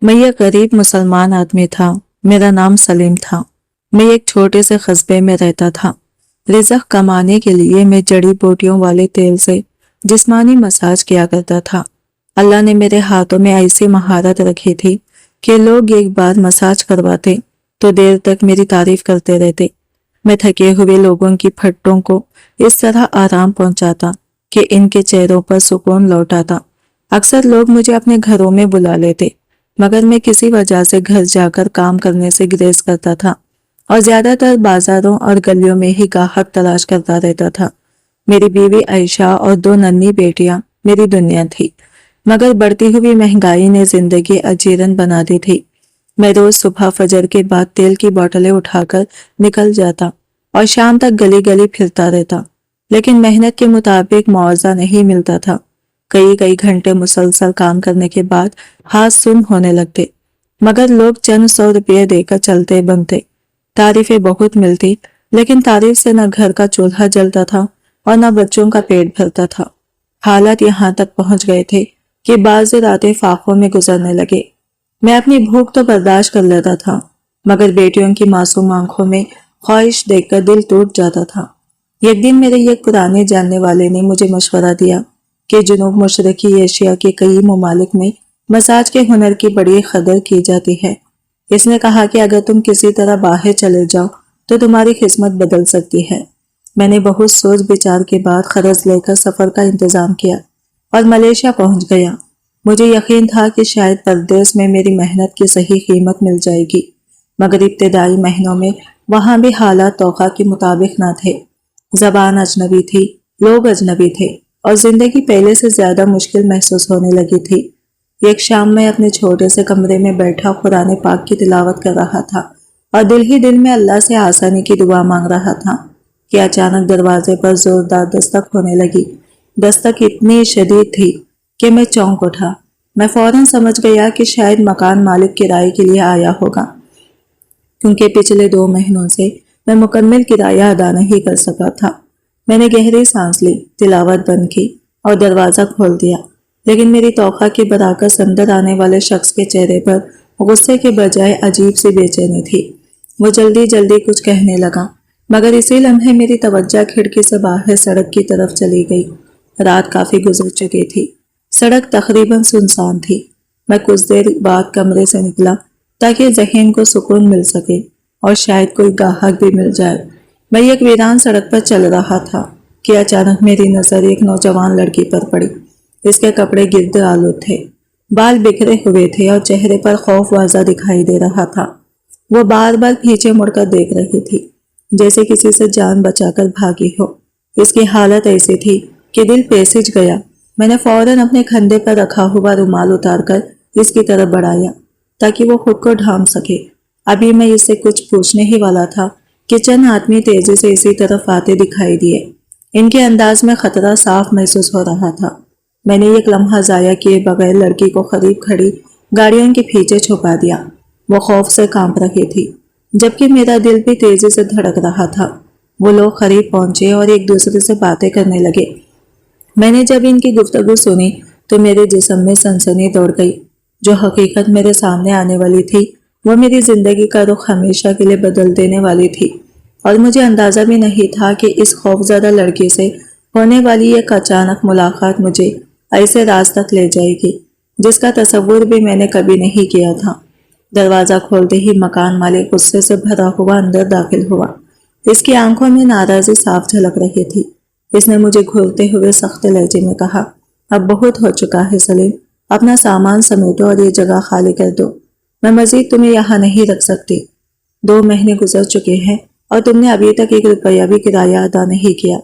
मैं एक गरीब मुसलमान आदमी था। मेरा नाम सलीम था। मैं एक छोटे से कस्बे में रहता था। रिज़्क कमाने के लिए मैं जड़ी बूटियों वाले तेल से जिस्मानी मसाज किया करता था। अल्लाह ने मेरे हाथों में ऐसी महारत रखी थी कि लोग एक बार मसाज करवाते तो देर तक मेरी तारीफ करते रहते। मैं थके हुए लोगों की फट्टों को इस तरह आराम पहुंचाता कि इनके चेहरों पर सुकून लौट आता। अक्सर लोग मुझे अपने घरों में बुला लेते, मगर मैं किसी वजह से घर जाकर काम करने से गुरेज करता था और ज्यादातर बाजारों और गलियों में ही गाहक तलाश करता रहता था। मेरी बीवी आयशा और 2 नन्ही बेटियां मेरी दुनिया थी, मगर बढ़ती हुई महंगाई ने जिंदगी अजीरन बना दी थी। मैं रोज सुबह फजर के बाद तेल की बोतलें उठाकर निकल जाता और शाम तक गली गली फिरता रहता, लेकिन मेहनत के मुताबिक मुआवजा नहीं मिलता था। कई कई घंटे मुसलसल काम करने के बाद हाथ सुन होने लगते, मगर लोग चंद 100 रुपये देकर चलते बनते। तारीफें बहुत मिलती, लेकिन तारीफ से न घर का चूल्हा जलता था और न बच्चों का पेट भरता था। हालात यहाँ तक पहुंच गए थे कि बाज़ रातें फाकों में गुजरने लगे। मैं अपनी भूख तो बर्दाश्त कर लेता था, मगर बेटियों की मासूम आंखों में ख्वाहिश देखकर दिल टूट जाता था। एक दिन मेरे एक पुराने जानने वाले ने मुझे मशवरा दिया कि जुनूब मशरकी एशिया के कई ममालिक में मसाज के हुनर की बड़ी कदर की जाती है। इसने कहा कि अगर तुम किसी तरह बाहर चले जाओ तो तुम्हारी किस्मत बदल सकती है। मैंने बहुत सोच विचार के बाद खर्च लेकर सफर का इंतजाम किया और मलेशिया पहुंच गया। मुझे यकीन था कि शायद परदेश में मेरी मेहनत की सही कीमत मिल जाएगी, मगर इब्तदाई महीनों में वहां भी हालात तौक़ा के मुताबिक न थे। जबान अजनबी थी, लोग अजनबी थे और जिंदगी पहले से ज्यादा मुश्किल महसूस होने लगी थी। एक शाम में अपने छोटे से कमरे में बैठा कुरान पाक की तिलावत कर रहा था और दिल ही दिल में अल्लाह से आसानी की दुआ मांग रहा था कि अचानक दरवाजे पर जोरदार दस्तक होने लगी। दस्तक इतनी शदीद थी कि मैं चौंक उठा। मैं फौरन समझ गया कि शायद मकान मालिक किराए के लिए आया होगा, क्योंकि पिछले 2 महीनों से मैं मुकम्मल किराया अदा नहीं कर सका था। मैंने गहरी सांस ली, तिलावत बंद की और दरवाज़ा खोल दिया, लेकिन मेरी तौखा की बराकस अंदर आने वाले शख्स के चेहरे पर गुस्से के बजाय अजीब सी बेचैनी थी। वो जल्दी जल्दी कुछ कहने लगा, मगर इसी लम्हे मेरी तवज्जो खिड़की से बाहर सड़क की तरफ चली गई। रात काफ़ी गुजर चुकी थी। सड़क तकरीबन सुनसान थी। मैं कुछ देर बाद कमरे से निकला ताकि ज़हन को सुकून मिल सके और शायद कोई गाहक भी मिल जाए। मैं एक वीरान सड़क पर चल रहा था कि अचानक मेरी नज़र एक नौजवान लड़की पर पड़ी। इसके कपड़े गिर्द आलूद थे, बाल बिखरे हुए थे और चेहरे पर खौफ वाज़ा दिखाई दे रहा था। वो बार बार पीछे मुड़कर देख रही थी, जैसे किसी से जान बचाकर भागी हो। इसकी हालत ऐसी थी कि दिल पेसिज गया। मैंने फौरन अपने कंधे पर रखा हुआ रुमाल उतारकर इसकी तरफ बढ़ाया ताकि वो खुद को ढांप सके। अभी मैं इससे कुछ पूछने ही वाला था कि चंद आदमी तेजी से इसी तरफ आते दिखाई दिए। इनके अंदाज में खतरा साफ महसूस हो रहा था। मैंने एक लम्हा जाया किए बगैर लड़की को करीब खड़ी गाड़ियों के पीछे छुपा दिया। वो खौफ से कांप रही थी, जबकि मेरा दिल भी तेजी से धड़क रहा था। वो लोग करीब पहुंचे और एक दूसरे से बातें करने लगे। मैंने जब इनकी गुफ्तगू सुनी तो मेरे जिस्म में सनसनी दौड़ गई। जो हकीकत मेरे सामने आने वाली थी वो मेरी जिंदगी का रुख हमेशा के लिए बदल देने वाली थी, और मुझे अंदाजा भी नहीं था कि इस खौफजदा लड़की से होने वाली एक अचानक मुलाकात मुझे ऐसे राज तक ले जाएगी जिसका तसव्वुर भी मैंने कभी नहीं किया था। दरवाज़ा खोलते ही मकान मालिक गुस्से से भरा हुआ अंदर दाखिल हुआ। इसकी आंखों में नाराज़ी साफ झलक रही थी। इसने मुझे घूरते हुए सख्त लहजे में कहा, अब बहुत हो चुका है सलीम, अपना सामान समेटो और ये जगह खाली कर दो। मैं मजीद तुम्हें यहाँ नहीं रख सकती। 2 महीने गुजर चुके हैं और तुमने अभी तक 1 रुपया भी किराया अदा नहीं किया।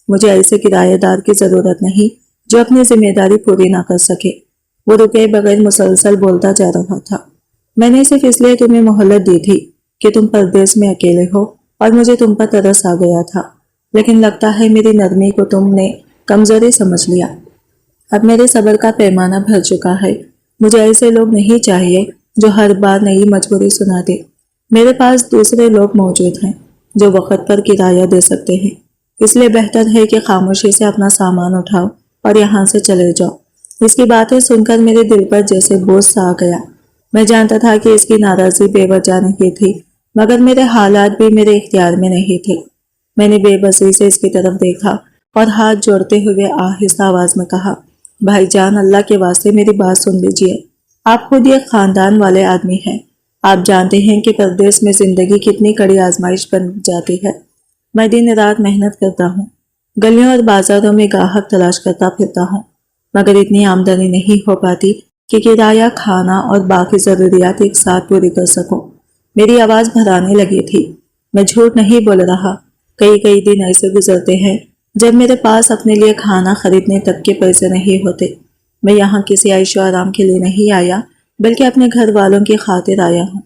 मुझे ऐसे किराएदार की जरूरत नहीं जो अपनी जिम्मेदारी पूरी ना कर सके। वो रुके बगैर मुसलसल बोलता जा रहा था। मैंने सिर्फ इसलिए तुम्हें मोहलत दी थी कि तुम परदेश में अकेले हो और मुझे तुम पर तरस आ गया था, लेकिन लगता है मेरी नरमी को तुमने कमजोरी समझ लिया। अब मेरे सब्र का पैमाना भर चुका है। मुझे ऐसे लोग नहीं चाहिए जो हर बार नई मजबूरी सुना दे। मेरे पास दूसरे लोग मौजूद हैं जो वक्त पर किराया दे सकते हैं, इसलिए बेहतर है कि खामोशी से अपना सामान उठाओ और यहाँ से चले जाओ। इसकी बातें सुनकर मेरे दिल पर जैसे बोझ सा आ गया। मैं जानता था कि इसकी नाराजगी बेवजह नहीं थी, मगर मेरे हालात भी मेरे इख्तियार में नहीं थे। मैंने बेबसी से इसकी तरफ देखा और हाथ जोड़ते हुए आहिस्ता आवाज में कहा, भाईजान, अल्लाह के वास्ते मेरी बात सुन लीजिए। आप खुद एक खानदान वाले आदमी हैं। आप जानते हैं कि परदेश में जिंदगी कितनी कड़ी आजमाइश बन जाती है। मैं दिन रात मेहनत करता हूँ, गलियों और बाजारों में ग्राहक तलाश करता फिरता हूँ, मगर इतनी आमदनी नहीं हो पाती कि किराया, खाना और बाकी जरूरियात एक साथ पूरी कर सकूं। मेरी आवाज भराने लगी थी। मैं झूठ नहीं बोल रहा। कई कई दिन ऐसे गुजरते हैं जब मेरे पास अपने लिए खाना खरीदने तक के पैसे नहीं होते। मैं यहाँ किसी आयशो आराम के लिए नहीं आया, बल्कि अपने घर वालों की खातिर आया हूँ।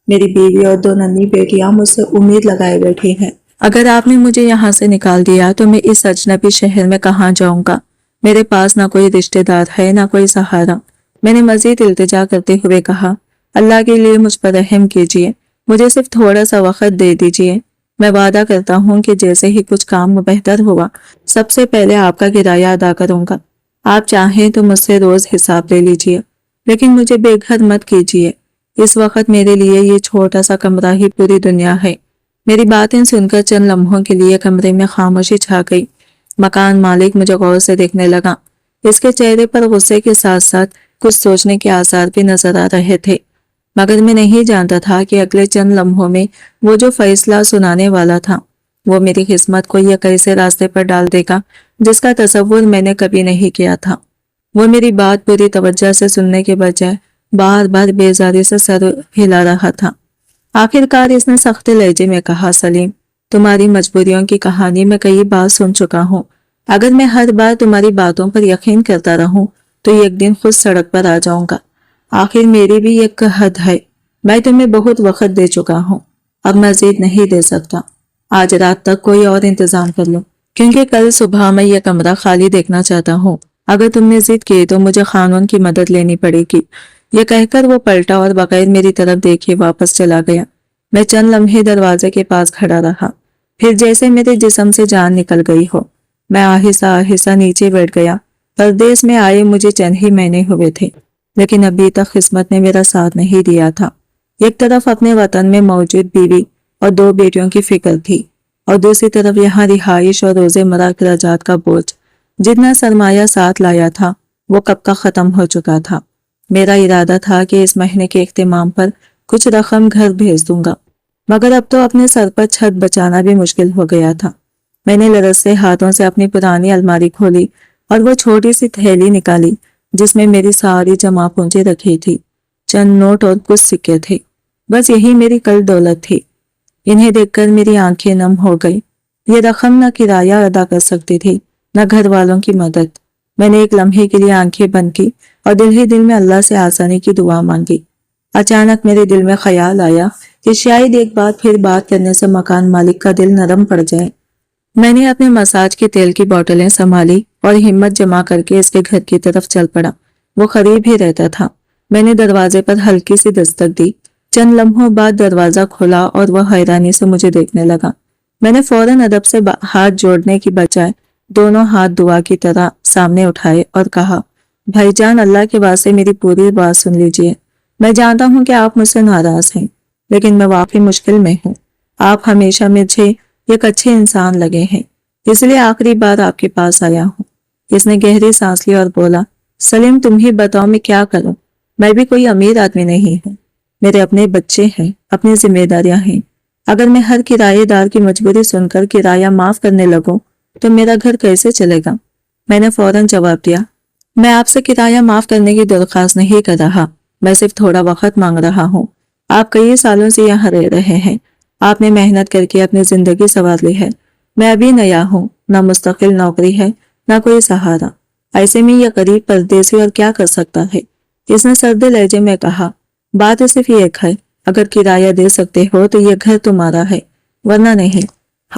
मेरी बीवी और 2 नन्ही बेटियां मुझसे उम्मीद लगाए बैठी हैं। अगर आपने मुझे यहाँ से निकाल दिया तो मैं इस अजनबी शहर में कहाँ जाऊंगा। मेरे पास ना कोई रिश्तेदार है, ना कोई सहारा। मैंने मजीद इल्तिजा करते हुए कहा, अल्लाह के लिए मुझ पर रहम कीजिए, मुझे सिर्फ थोड़ा सा वक्त दे दीजिए। मैं वादा करता हूँ कि जैसे ही कुछ काम बेहतर हुआ, सबसे पहले आपका किराया अदा करूंगा। आप चाहें तो मुझसे रोज हिसाब ले लीजिए, लेकिन मुझे बेघर मत कीजिए। इस वक्त मेरे लिए ये छोटा सा कमरा ही पूरी दुनिया है। मेरी बातें सुनकर चंद लम्हों के लिए कमरे में खामोशी छा गई। मकान मालिक मुझे गौर से देखने लगा। इसके चेहरे पर गुस्से के साथ साथ कुछ सोचने के आसार भी नजर आ रहे थे, मगर मैं नहीं जानता था कि अगले चंद लम्हों में वो जो फैसला सुनाने वाला था, वो मेरी किस्मत को एक ऐसे रास्ते पर डाल देगा जिसका तसव्वुर मैंने कभी नहीं किया था। वो मेरी बात पूरी तवज्जो से सुनने के बजाय बार बार बेजारी से सर हिला रहा था। आखिरकार इसने सख्त लहजे में कहा, सलीम, तुम्हारी मजबूरियों की कहानी मैं कई बार सुन चुका हूँ। अगर मैं हर बार तुम्हारी बातों पर यकीन करता रहूं तो एक दिन खुद सड़क पर आ जाऊंगा। आखिर मेरी भी एक हद है। मैं तुम्हें बहुत वक्त दे चुका हूँ, अब मजीद नहीं दे सकता। आज रात तक कोई और इंतजाम कर लो, क्योंकि कल सुबह मैं यह कमरा खाली देखना चाहता हूँ। अगर तुमने जिद की तो मुझे कानून की मदद लेनी पड़ेगी। यह कहकर वो पलटा और बगैर मेरी तरफ देखे वापस चला गया। मैं चंद लम्हे दरवाजे के पास खड़ा रहा, फिर जैसे मेरे जिस्म से जान निकल गई हो, मैं आहिस्ता आहिस्ता नीचे बैठ गया। परदेश में आए मुझे चंद ही महीने हुए थे, लेकिन अभी तक किस्मत ने मेरा साथ नहीं दिया था। एक तरफ अपने वतन में मौजूद बीवी और 2 बेटियों की फिक्र थी, और दूसरी तरफ यहाँ रिहाइश और रोजेमर्रा खर्चात का बोझ। जितना सरमाया साथ लाया था वो कब का खत्म हो चुका था। मेरा इरादा था कि इस महीने के इख्तिमाम पर कुछ रकम घर भेज दूंगा, मगर अब तो अपने सर पर छत बचाना भी मुश्किल हो गया था। मैंने लरसते हाथों से अपनी पुरानी अलमारी खोली और वो छोटी सी थैली निकाली जिसमें मेरी सारी जमा पूंजी रखी थी। चंद नोट और कुछ सिक्के थे, बस यही मेरी कल दौलत थी। इन्हें देखकर मेरी आंखें नम हो गई। ये रकम न किराया अदा कर सकती थी, न घर वालों की मदद। मैंने एक लम्हे के लिए आंखें बंद की और दिल ही दिल में अल्लाह से आसानी की दुआ मांगी। अचानक मेरे दिल में ख्याल आया कि शायद एक बार फिर बात करने से मकान मालिक का दिल नरम पड़ जाए। मैंने अपने मसाज के तेल की बोतलें संभाली और हिम्मत जमा करके इसके घर की तरफ चल पड़ा। वो करीब ही रहता था। मैंने दरवाजे पर हल्की सी दस्तक दी। चंद लम्हों बाद दरवाजा खुला और वह हैरानी से मुझे देखने लगा। मैंने फौरन अदब से हाथ जोड़ने की बजाय दोनों हाथ दुआ की तरह सामने उठाए और कहा, भाईजान, अल्लाह के वास्ते मेरी पूरी बात सुन लीजिए। मैं जानता हूँ कि आप मुझसे नाराज हैं, लेकिन मैं वाकई मुश्किल में हूँ। आप हमेशा मुझे एक अच्छे इंसान लगे हैं, इसलिए आखिरी बार आपके पास आया हूँ। इसने गहरी सांस ली और बोला, सलीम, तुम ही बताओ मैं क्या करूं। मैं भी कोई अमीर आदमी नहीं हूँ। मेरे अपने बच्चे हैं, अपनी जिम्मेदारियां हैं। अगर मैं हर किराएदार की मजबूरी सुनकर किराया माफ करने लगूं तो मेरा घर कैसे चलेगा। मैंने फौरन जवाब दिया, मैं आपसे किराया माफ करने की दरख्वास्त नहीं कर रहा, मैं सिर्फ थोड़ा वक्त मांग रहा हूँ। आप कई सालों से यहाँ रह रहे हैं, आपने मेहनत करके अपनी जिंदगी संवार ली है। मैं अभी नया हूँ, ना मुस्तकिल नौकरी है, ना कोई सहारा। ऐसे में यह गरीब परदेसी और क्या कर सकता है। इसने सर्दे लहजे में कहा, बात सिर्फ एक है, अगर किराया दे सकते हो तो यह घर तुम्हारा है, वरना नहीं।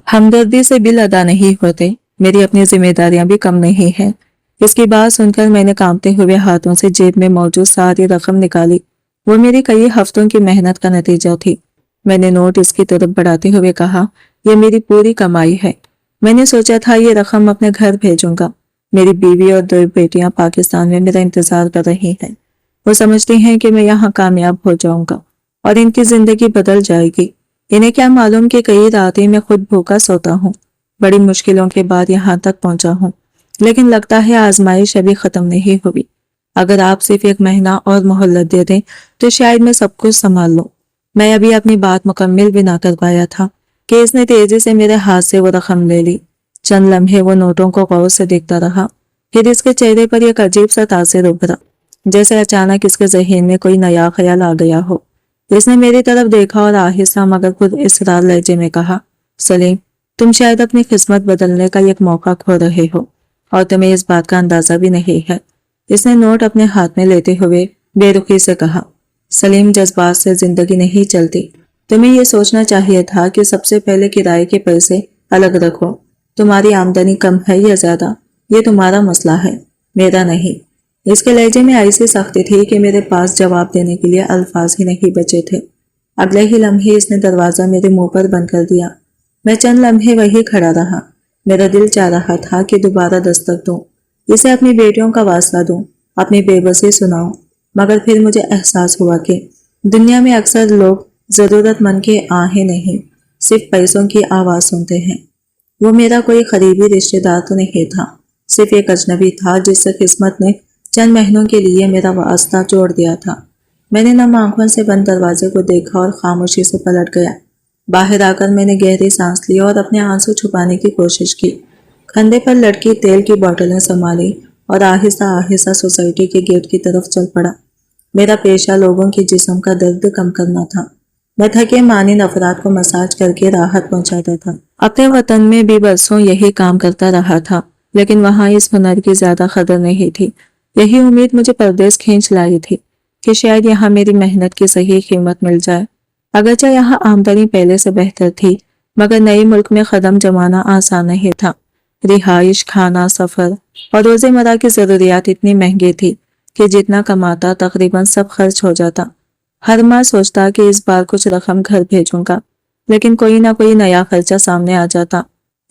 हमदर्दी से बिल अदा नहीं होते, मेरी अपनी जिम्मेदारियां भी कम नहीं है। इसकी बात सुनकर मैंने कांपते हुए हाथों से जेब में मौजूद सारी रकम निकाली। वो मेरी कई हफ्तों की मेहनत का नतीजा थी। मैंने नोट इसकी तरफ बढ़ाते हुए कहा, यह मेरी पूरी कमाई है। मैंने सोचा था ये रकम अपने घर भेजूंगा। मेरी बीवी और 2 बेटियां पाकिस्तान में मेरा इंतजार कर रही हैं। وہ سمجھتی ہیں کہ میں یہاں کامیاب ہو جاؤں گا اور ان کی زندگی بدل جائے گی۔ انہیں کیا معلوم کہ کئی راتیں میں خود بھوکا سوتا ہوں، بڑی مشکلوں کے بعد یہاں تک پہنچا ہوں، لیکن لگتا ہے آزمائش ابھی ختم نہیں ہوئی۔ اگر آپ صرف 1 مہینہ اور مہلت دے دیں تو شاید میں سب کچھ سنبھال لوں۔ میں ابھی اپنی بات مکمل بھی نہ کر پایا تھا کہ اس نے تیزی سے میرے ہاتھ سے وہ رقم لے لی۔ چند لمحے وہ نوٹوں کو غور سے دیکھتا رہا، پھر اس کے چہرے پر ایک عجیب سا تاثر ابھرا، جیسے اچانک اس کے ذہن میں کوئی نیا خیال آ گیا ہو۔ اس نے میری طرف دیکھا اور آہستہ مگر خود اسرار لہجے میں کہا، سلیم، تم شاید اپنی قسمت بدلنے کا ایک موقع کھو رہے ہو اور تمہیں اس بات کا اندازہ بھی نہیں ہے۔ اس نے نوٹ اپنے ہاتھ میں لیتے ہوئے بے رخی سے کہا، سلیم، جذبات سے زندگی نہیں چلتی۔ تمہیں یہ سوچنا چاہیے تھا کہ سب سے پہلے کرائے کے پیسے الگ رکھو۔ تمہاری آمدنی کم ہے یا زیادہ، یہ تمہارا مسئلہ ہے، میرا نہیں۔ اس کے لہجے میں ایسی سختی تھی کہ میرے پاس جواب دینے کے لیے الفاظ ہی نہیں بچے تھے۔ اگلے ہی لمحے اس نے دروازہ میرے منہ پر بند کر دیا۔ میں چند لمحے وہی کھڑا رہا۔ میرا دل چاہ رہا تھا کہ دوبارہ دستک دوں، اسے اپنی بیٹیوں کا واسطہ دوں، اپنی بے بسی سناؤں، مگر پھر مجھے احساس ہوا کہ دنیا میں اکثر لوگ ضرورت مند کے آہیں نہیں، صرف پیسوں کی آواز سنتے ہیں۔ وہ میرا کوئی قریبی رشتہ دار تو نہیں تھا، صرف ایک اجنبی تھا جس سے قسمت نے چند مہینوں کے لیے میرا واسطہ جوڑ دیا تھا۔ میں نے نم آنکھوں سے بند دروازے کو دیکھا اور خاموشی سے پلٹ گیا۔ باہر آ کر میں نے گہری سانس لی اور اپنے آنسو چھپانے کی کوشش کی۔ کندھے پر لٹکی تیل کی بوتلیں سنبھالی اور آہستہ آہستہ سوسائٹی کے گیٹ کی طرف چل پڑا۔ میرا پیشہ لوگوں کے جسم کا درد کم کرنا تھا۔ میں تھکے مانند افراد کو مساج کر کے راحت پہنچاتا تھا۔ اپنے وطن میں بھی برسوں یہی کام کرتا رہا تھا، لیکن وہاں اس ہنر کی زیادہ قدر نہیں تھی۔ یہی امید مجھے پردیس کھینچ لائی تھی کہ شاید یہاں میری محنت کی صحیح قیمت مل جائے۔ اگرچہ یہاں آمدنی پہلے سے بہتر تھی، مگر نئے ملک میں قدم جمانا آسان نہیں تھا۔ رہائش، کھانا، سفر اور روزمرہ کی ضروریات اتنی مہنگی تھی کہ جتنا کماتا تقریباً سب خرچ ہو جاتا۔ ہر ماہ سوچتا کہ اس بار کچھ رقم گھر بھیجوں گا، لیکن کوئی نہ کوئی نیا خرچہ سامنے آ جاتا۔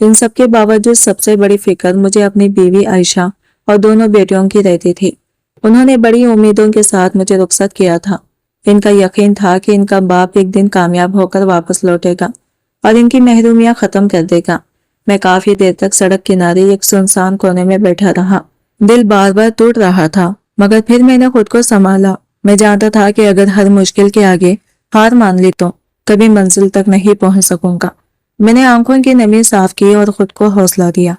ان سب کے باوجود سب سے بڑی فکر مجھے اپنی بیوی عائشہ اور دونوں بیٹیوں کی رہتی تھی۔ انہوں نے بڑی امیدوں کے ساتھ مجھے رخصت کیا تھا۔ ان کا یقین تھا کہ ان کا باپ ایک دن کامیاب ہو کر واپس لوٹے گا اور ان کی محرومیاں ختم کر دے گا۔ میں کافی دیر تک سڑک کنارے ایک سنسان کونے میں بیٹھا رہا۔ دل بار بار ٹوٹ رہا تھا، مگر پھر میں نے خود کو سنبھالا۔ میں جانتا تھا کہ اگر ہر مشکل کے آگے ہار مان لی تو کبھی منزل تک نہیں پہنچ سکوں گا۔ میں نے آنکھوں کی نمی صاف کی اور خود کو حوصلہ دیا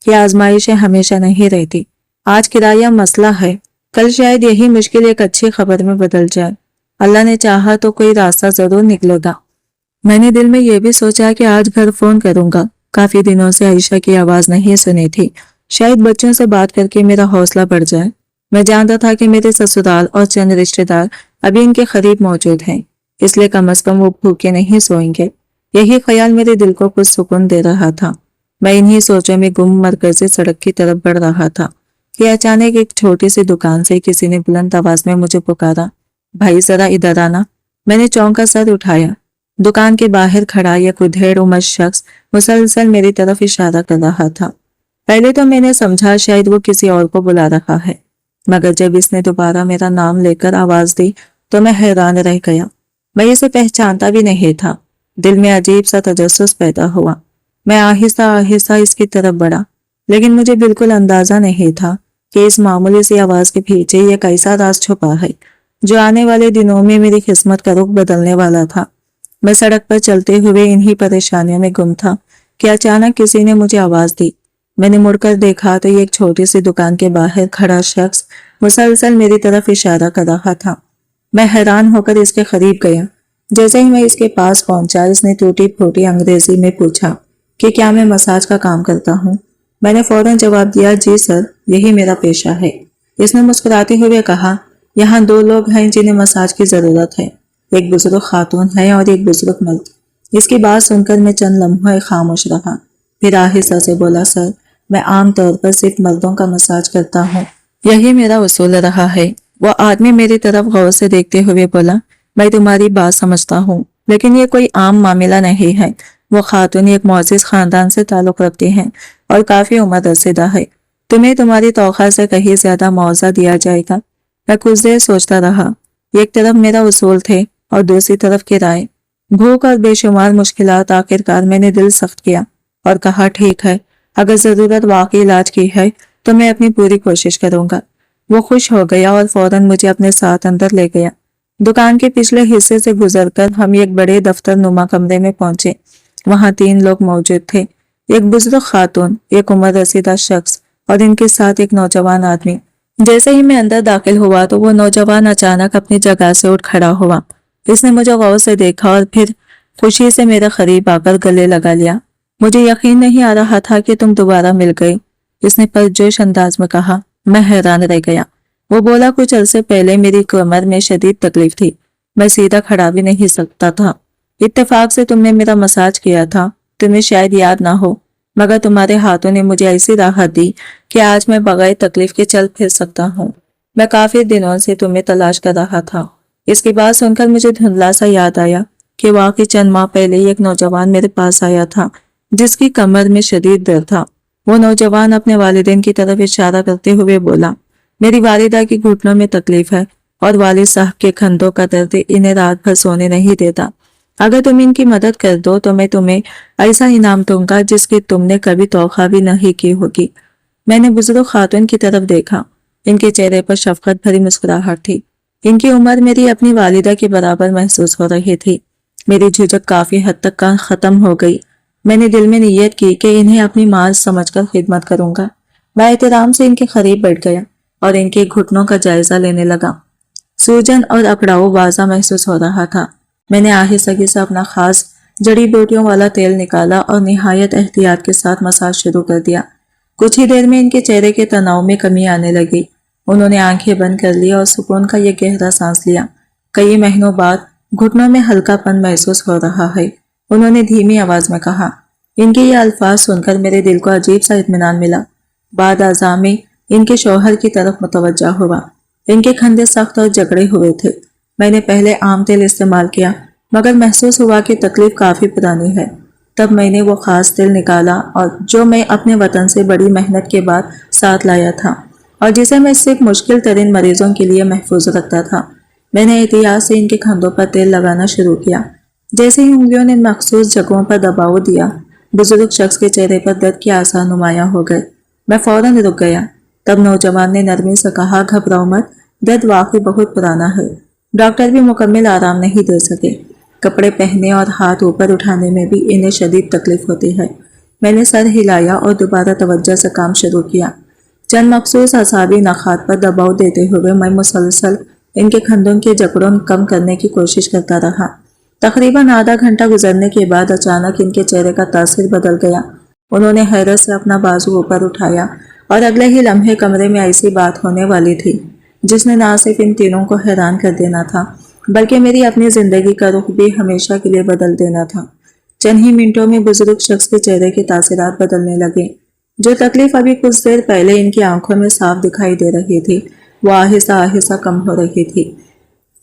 کہ آزمائشیں ہمیشہ نہیں رہتی۔ آج کرایہ مسئلہ ہے، کل شاید یہی مشکل ایک اچھی خبر میں بدل جائے۔ اللہ نے چاہا تو کوئی راستہ ضرور نکلے گا۔ میں نے دل میں یہ بھی سوچا کہ آج گھر فون کروں گا۔ کافی دنوں سے عائشہ کی آواز نہیں سنی تھی، شاید بچوں سے بات کر کے میرا حوصلہ بڑھ جائے۔ میں جانتا تھا کہ میرے سسرال اور چند رشتہ دار ابھی ان کے قریب موجود ہیں، اس لیے کم از کم وہ بھوکے نہیں سوئیں گے۔ یہی خیال میرے دل کو کچھ سکون دے رہا تھا۔ میں انہی سوچوں میں گم مرکزی سڑک کی طرف بڑھ رہا تھا کہ اچانک ایک چھوٹی سی دکان سے کسی نے بلند آواز میں مجھے پکارا، بھائی ذرا ادھر آنا۔ میں نے چونک کر سر اٹھایا۔ دکان کے باہر کھڑا ایک ادھیڑ عمر شخص مسلسل میری طرف اشارہ کر رہا تھا۔ پہلے تو میں نے سمجھا شاید وہ کسی اور کو بلا رہا ہے، مگر جب اس نے دوبارہ میرا نام لے کر آواز دی تو میں حیران رہ گیا۔ میں اسے پہچانتا بھی نہیں تھا۔ دل میں عجیب سا تجسس پیدا ہوا۔ میں آہستہ آہستہ اس کی طرف بڑھا، لیکن مجھے بالکل اندازہ نہیں تھا کہ اس معمولی سی آواز کے پیچھے ایک ایسا راز چھپا ہے جو آنے والے دنوں میں میری قسمت کا رخ بدلنے والا تھا۔ میں سڑک پر چلتے ہوئے انہی پریشانیوں میں گم تھا کہ اچانک کسی نے مجھے آواز دی۔ میں نے مڑ کر دیکھا تو ایک چھوٹی سی دکان کے باہر کھڑا شخص مسلسل میری طرف اشارہ کر رہا تھا۔ میں حیران ہو کر اس کے قریب گیا۔ جیسے ہی میں اس کے پاس پہنچا، اس نے ٹوٹی پھوٹی انگریزی میں پوچھا کہ کیا میں مساج کا کام کرتا ہوں۔ میں نے فوراً جواب دیا، جی سر، یہی میرا پیشہ ہے۔ اس نے مسکراتے ہوئے کہا، یہاں 2 لوگ ہیں جنہیں مساج کی ضرورت ہے، ایک بزرگ خاتون ہے اور ایک بزرگ مرد۔ اس کی بات سن کر میں چند لمحے خاموش رہا، پھر آہستہ سے بولا، سر، میں عام طور پر صرف مردوں کا مساج کرتا ہوں، یہی میرا اصول رہا ہے۔ وہ آدمی میری طرف غور سے دیکھتے ہوئے بولا، میں تمہاری بات سمجھتا ہوں، لیکن یہ کوئی عام معاملہ نہیں ہے۔ وہ خاتون ایک معزز خاندان سے تعلق رکھتی ہیں اور کافی عمر رسیدہ ہے۔ تمہیں تمہاری توقع سے کہیں زیادہ معاوضہ دیا جائے گا۔ میں कुछ देर सोचता रहा। एक तरफ मेरा उसूल थे और दूसरी तरफ किराए, भूख और बेशुमार मुश्किलात। आखिरकार मैंने दिल सख्त किया और कहा, ठीक है, अगर जरूरत वाकई इलाज की है तो मैं अपनी पूरी कोशिश करूंगा। वो खुश हो गया और फौरन मुझे अपने साथ अंदर ले गया। दुकान के पिछले हिस्से से गुजरकर हम एक बड़े दफ्तर नुमा कमरे में पहुंचे। वहां 3 लोग मौजूद थे, एक बुजुर्ग खातून, एक उम्र रसीदा शख्स और इनके साथ एक नौजवान आदमी। जैसे ही मैं अंदर दाखिल हुआ तो वो नौजवान अचानक अपनी जगह से उठ खड़ा हुआ। इसने मुझे गौर से देखा और फिर खुशी से मेरे करीब आकर गले लगा लिया। मुझे यकीन नहीं आ रहा था कि तुम दोबारा मिल गई, इसने पुरजोश अंदाज में कहा। मैं हैरान रह गया। वो बोला, कुछ अरसे पहले मेरी कमर में शदीद तकलीफ थी, मैं सीधा खड़ा भी नहीं सकता था। इत्तेफाक से तुमने मेरा मसाज किया था, तुम्हें शायद याद ना हो, मगर तुम्हारे हाथों ने मुझे ऐसी राहत दी कि आज मैं बगैर तकलीफ के चल फिर सकता हूँ। मैं काफी दिनों से तुम्हें तलाश कर रहा था। इसकी बात सुनकर मुझे धुंधला सा याद आया कि वाकई चंद माह पहले ही एक नौजवान मेरे पास आया था जिसकी कमर में शदीद दर्द था। वो नौजवान अपने वालिदैन की तरफ इशारा करते हुए बोला, मेरी वालिदा की घुटनों में तकलीफ है और वालिद साहब के कंधों का दर्द इन्हें रात भर सोने नहीं देता। अगर तुम इनकी मदद कर दो तो मैं तुम्हें ऐसा इनाम दूंगा जिसकी तुमने कभी तौखा भी नहीं की होगी। मैंने बुजुर्ग खातून की तरफ देखा। इनके चेहरे पर शफकत भरी मुस्कुराहट थी। इनकी उम्र मेरी अपनी वालिदा के बराबर महसूस हो रही थी। मेरी झिझक काफी हद तक खत्म हो गई। मैंने दिल में नियत की कि इन्हें अपनी मां समझकर खिदमत करूंगा। मैं एहतराम से इनके करीब बैठ गया और इनके घुटनों का जायजा लेने लगा। सूजन और अकड़ाव वाजा महसूस हो रहा था। मैंने आहिस्ता से अपना खास जड़ी बूटियों वाला तेल निकाला और निहायत एहतियात के साथ मसाज शुरू कर दिया। कुछ ही देर में इनके चेहरे के तनाव में कमी आने लगी। उन्होंने आंखें बंद कर ली और सुकून का ये गहरा सांस लिया। कई महीनों बाद घुटनों में हल्कापन महसूस हो रहा है, उन्होंने धीमी आवाज में कहा। इनके ये अल्फाज सुनकर मेरे दिल को अजीब सा इत्मीनान मिला। बाद आज़ा में इनके शौहर की तरफ मुतवज्जा हुआ। इनके खंधे सख्त और जकड़े हुए थे। मैंने पहले आम तेल इस्तेमाल किया मगर महसूस हुआ कि तकलीफ काफी पुरानी है। तब मैंने वो खास तेल निकाला और जो मैं अपने वतन से बड़ी मेहनत के बाद साथ लाया था और जिसे मैं सिर्फ मुश्किल तरीन मरीजों के लिए महफूज रखता था। मैंने एहतियात से इनके कंधों पर तेल लगाना शुरू किया। जैसे ही उंगलियों ने मखसूस जगहों पर दबाव दिया, बुजुर्ग शख्स के चेहरे पर दर्द के आसार नुमाया हो गए। मैं फौरन रुक गया। तब नौजवान ने नरमी से कहा, घबराओ मत, दर्द वाकई बहुत पुराना है, डॉक्टर भी मुकम्मल आराम नहीं दे सके। कपड़े पहनने और हाथ ऊपर उठाने में भी इन्हें शदीद तकलीफ होती है। मैंने सर हिलाया और दोबारा तवज्जो से काम शुरू किया। चंद मखसूस असाबी नखात पर दबाव देते हुए मैं मुसलसल इनके कंधों के जकड़ों कम करने की कोशिश करता रहा। तकरीबन आधा घंटा गुजरने के बाद अचानक इनके चेहरे का तासीर बदल गया। उन्होंने हैरत से अपना बाजू ऊपर उठाया और अगले ही लम्हे कमरे में ऐसी बात होने वाली थी जिसने ना सिर्फ इन तीनों को हैरान कर देना था बल्कि मेरी अपनी जिंदगी का रुख भी हमेशा के लिए बदल देना था। चंद ही मिनटों में बुजुर्ग शख्स के चेहरे के तासीरात बदलने लगे। जो तकलीफ अभी कुछ देर पहले इनकी आंखों में साफ दिखाई दे रही थी वो आहिस्ता आहिस्ता कम हो रही थी।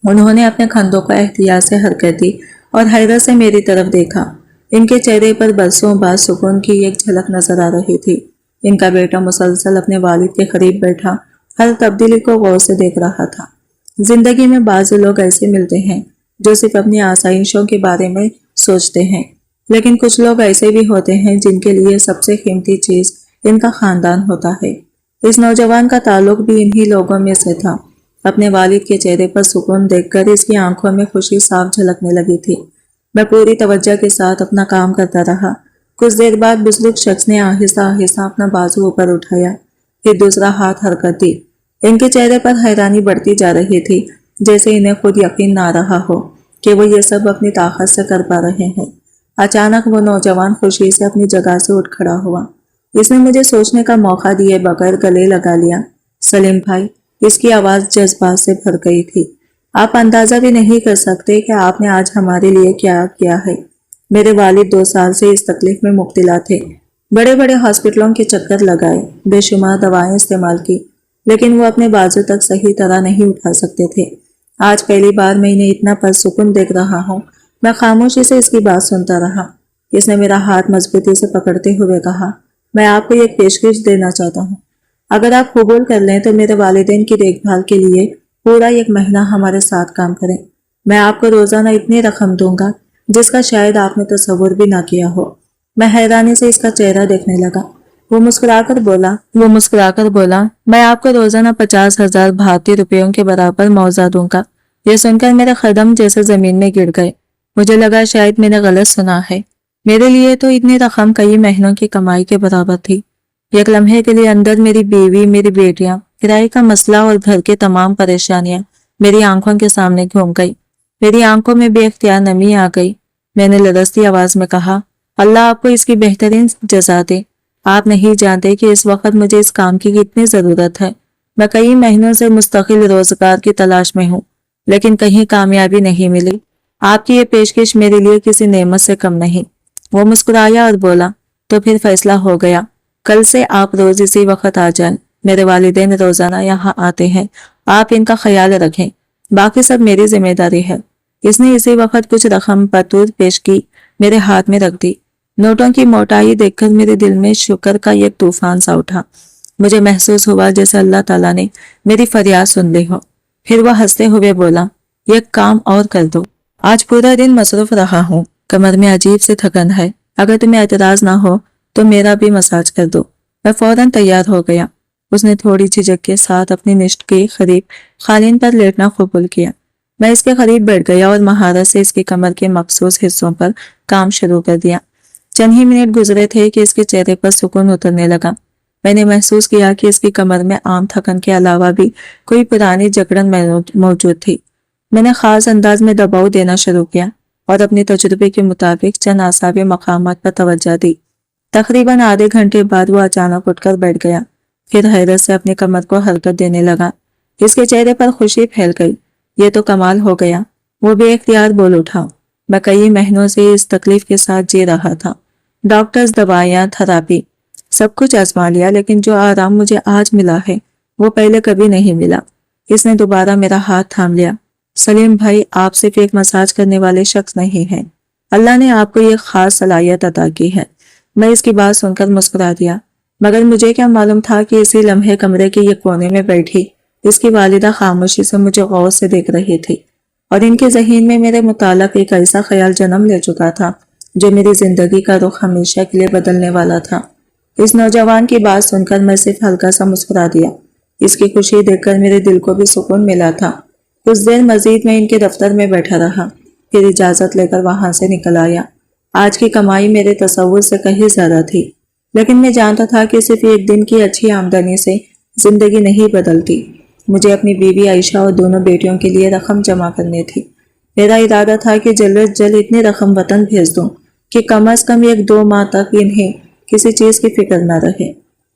उन्होंने अपने कंधों को एहतियात से हरकत दी और हैरत से मेरी तरफ देखा। इनके चेहरे पर बरसों बाद सुकून की एक झलक नजर आ रही थी। इनका बेटा मुसलसल अपने वालिद के करीब बैठा हर तब्दीली को गौर से देख रहा था। जिंदगी में बाज़ लोग ऐसे मिलते हैं जो सिर्फ अपनी आसाइशों के बारे में सोचते हैं, लेकिन कुछ लोग ऐसे भी होते हैं जिनके लिए सबसे कीमती चीज इनका खानदान होता है। इस नौजवान का ताल्लुक भी इन्हीं लोगों में से था। अपने वालिद के चेहरे पर सुकून देखकर इसकी आंखों में खुशी साफ झलकने लगी थी। मैं पूरी तवज्जो के साथ अपना काम करता रहा। कुछ देर बाद बुजुर्ग शख्स ने आहिस्ता आहिस्ता अपना बाजू ऊपर उठाया, फिर दूसरा हाथ हरकत दी। इनके चेहरे पर हैरानी बढ़ती जा रही थी, जैसे इन्हें खुद यकीन ना रहा हो कि वो ये सब अपनी ताकत से कर पा रहे हैं। अचानक वो नौजवान खुशी से अपनी जगह से उठ खड़ा हुआ। इसने मुझे सोचने का मौका दिए बगैर गले लगा लिया। सलीम भाई, इसकी आवाज जज्बात से भर गई थी। आप अंदाजा भी नहीं कर सकते कि आपने आज हमारे लिए क्या किया है। मेरे वालिद 2 साल से इस तकलीफ में मुब्तला थे। बड़े बड़े हॉस्पिटलों के चक्कर लगाए, बेशुमार दवाएं इस्तेमाल की, लेकिन वो अपने बाजू तक सही तरह नहीं उठा सकते थे। आज पहली बार मैं इन्हें इतना पुरसुकून देख रहा हूँ। मैं खामोशी से इसकी बात सुनता रहा। इसने मेरा हाथ मजबूती से पकड़ते हुए कहा, मैं आपको एक पेशकश देना चाहता हूँ। अगर आप कबूल कर लें तो मेरे वालिदैन की देखभाल के लिए پورا 1 مہینہ ہمارے ساتھ کام کریں، میں آپ کو روزانہ اتنی رقم دوں گا جس کا شاید آپ نے تصور بھی نہ کیا ہو۔ میں حیرانی سے اس کا چہرہ دیکھنے لگا۔ وہ مسکرا کر بولا، میں آپ کو روزانہ 50,000 بھارتی روپیوں کے برابر معاوضہ دوں گا۔ یہ سن کر میرے قدم جیسے زمین میں گر گئے۔ مجھے لگا شاید میں نے غلط سنا ہے۔ میرے لیے تو اتنی رقم کئی مہینوں کی کمائی کے برابر تھی۔ ایک لمحے کے لیے اندر میری بیوی، میری بیٹیاں، کرائے کا مسئلہ اور گھر کے تمام پریشانیاں میری آنکھوں کے سامنے گھوم گئی۔ میری آنکھوں میں بے اختیار نمی آ گئی۔ میں نے لرزتی آواز میں کہا، اللہ آپ کو اس کی بہترین جزا دے۔ آپ نہیں جانتے کہ اس وقت مجھے اس کام کی کتنی ضرورت ہے۔ میں کئی مہینوں سے مستقل روزگار کی تلاش میں ہوں، لیکن کہیں کامیابی نہیں ملی۔ آپ کی یہ پیشکش میرے لیے کسی نعمت سے کم نہیں۔ وہ مسکرایا اور بولا، تو پھر فیصلہ ہو گیا، کل سے آپ روز اسی وقت آ جائیں۔ میرے والدین روزانہ یہاں آتے ہیں، آپ ان کا خیال رکھیں، باقی سب میری ذمہ داری ہے۔ اس نے اسی وقت کچھ رقم بطور پیش کی میرے ہاتھ میں رکھ دی۔ نوٹوں کی موٹائی دیکھ کر میرے دل میں شکر کا ایک طوفان سا اٹھا۔ مجھے محسوس ہوا جیسے اللہ تعالیٰ نے میری فریاد سن لی ہو۔ پھر وہ ہنستے ہوئے بولا، ایک کام اور کر دو، آج پورا دن مصروف رہا ہوں، کمر میں عجیب سے تھکن ہے، اگر تمہیں اعتراض نہ ہو تو میرا بھی مساج کر دو۔ میں فوراً تیار ہو گیا۔ اس نے تھوڑی جھجک کے ساتھ اپنی نشت کے قریب قالین پر لیٹنا قبول کیا۔ میں اس کے قریب بیٹھ گیا اور مہارت سے اس کی کمر کے مخصوص حصوں پر کام شروع کر دیا۔ چند ہی منٹ گزرے تھے کہ اس کے چہرے پر سکون اترنے لگا۔ میں نے محسوس کیا کہ اس کی کمر میں عام تھکن کے علاوہ بھی کوئی پرانی جکڑن موجود تھی۔ میں نے خاص انداز میں دباؤ دینا شروع کیا اور اپنے تجربے کے مطابق چند اعصابی مقامات پر توجہ دی۔ تقریباً آدھے گھنٹے بعد وہ اچانک اٹھ کر بیٹھ گیا، پھر حیرت سے اپنی کمر کو حرکت دینے لگا۔ اس کے چہرے پر خوشی پھیل گئی۔ یہ تو کمال ہو گیا، وہ بے اختیار بول اٹھا۔ میں کئی مہینوں سے اس تکلیف کے ساتھ جی رہا تھا، ڈاکٹرز، دوائیاں، تھراپی، سب کچھ آزما لیا، لیکن جو آرام مجھے آج ملا ہے وہ پہلے کبھی نہیں ملا۔ اس نے دوبارہ میرا ہاتھ تھام لیا۔ سلیم بھائی، آپ صرف ایک مساج کرنے والے شخص نہیں ہیں، اللہ نے آپ کو یہ خاص صلاحیت عطا کی ہے۔ میں اس کی بات سن کر مسکرا دیا، مگر مجھے کیا معلوم تھا کہ اسی لمحے کمرے کے ایک کونے میں بیٹھی اس کی والدہ خاموشی سے مجھے غور سے دیکھ رہی تھی، اور ان کے ذہن میں میرے متعلق ایک ایسا خیال جنم لے چکا تھا جو میری زندگی کا رخ ہمیشہ کے لیے بدلنے والا تھا۔ اس نوجوان کی بات سن کر میں صرف ہلکا سا مسکرا دیا۔ اس کی خوشی دیکھ کر میرے دل کو بھی سکون ملا تھا۔ کچھ دیر مزید میں ان کے دفتر میں بیٹھا رہا، پھر اجازت لے کر وہاں سے نکل آیا۔ آج کی کمائی میرے تصور سے کہیں زیادہ تھی، لیکن میں جانتا تھا کہ صرف ایک دن کی اچھی آمدنی سے زندگی نہیں بدلتی۔ مجھے اپنی بیوی عائشہ اور دونوں بیٹیوں کے لیے رقم جمع کرنی تھی۔ میرا ارادہ تھا کہ جلد از جلد اتنی رقم وطن بھیج دوں کہ کم از کم 1-2 ماہ تک انہیں کسی چیز کی فکر نہ رہے۔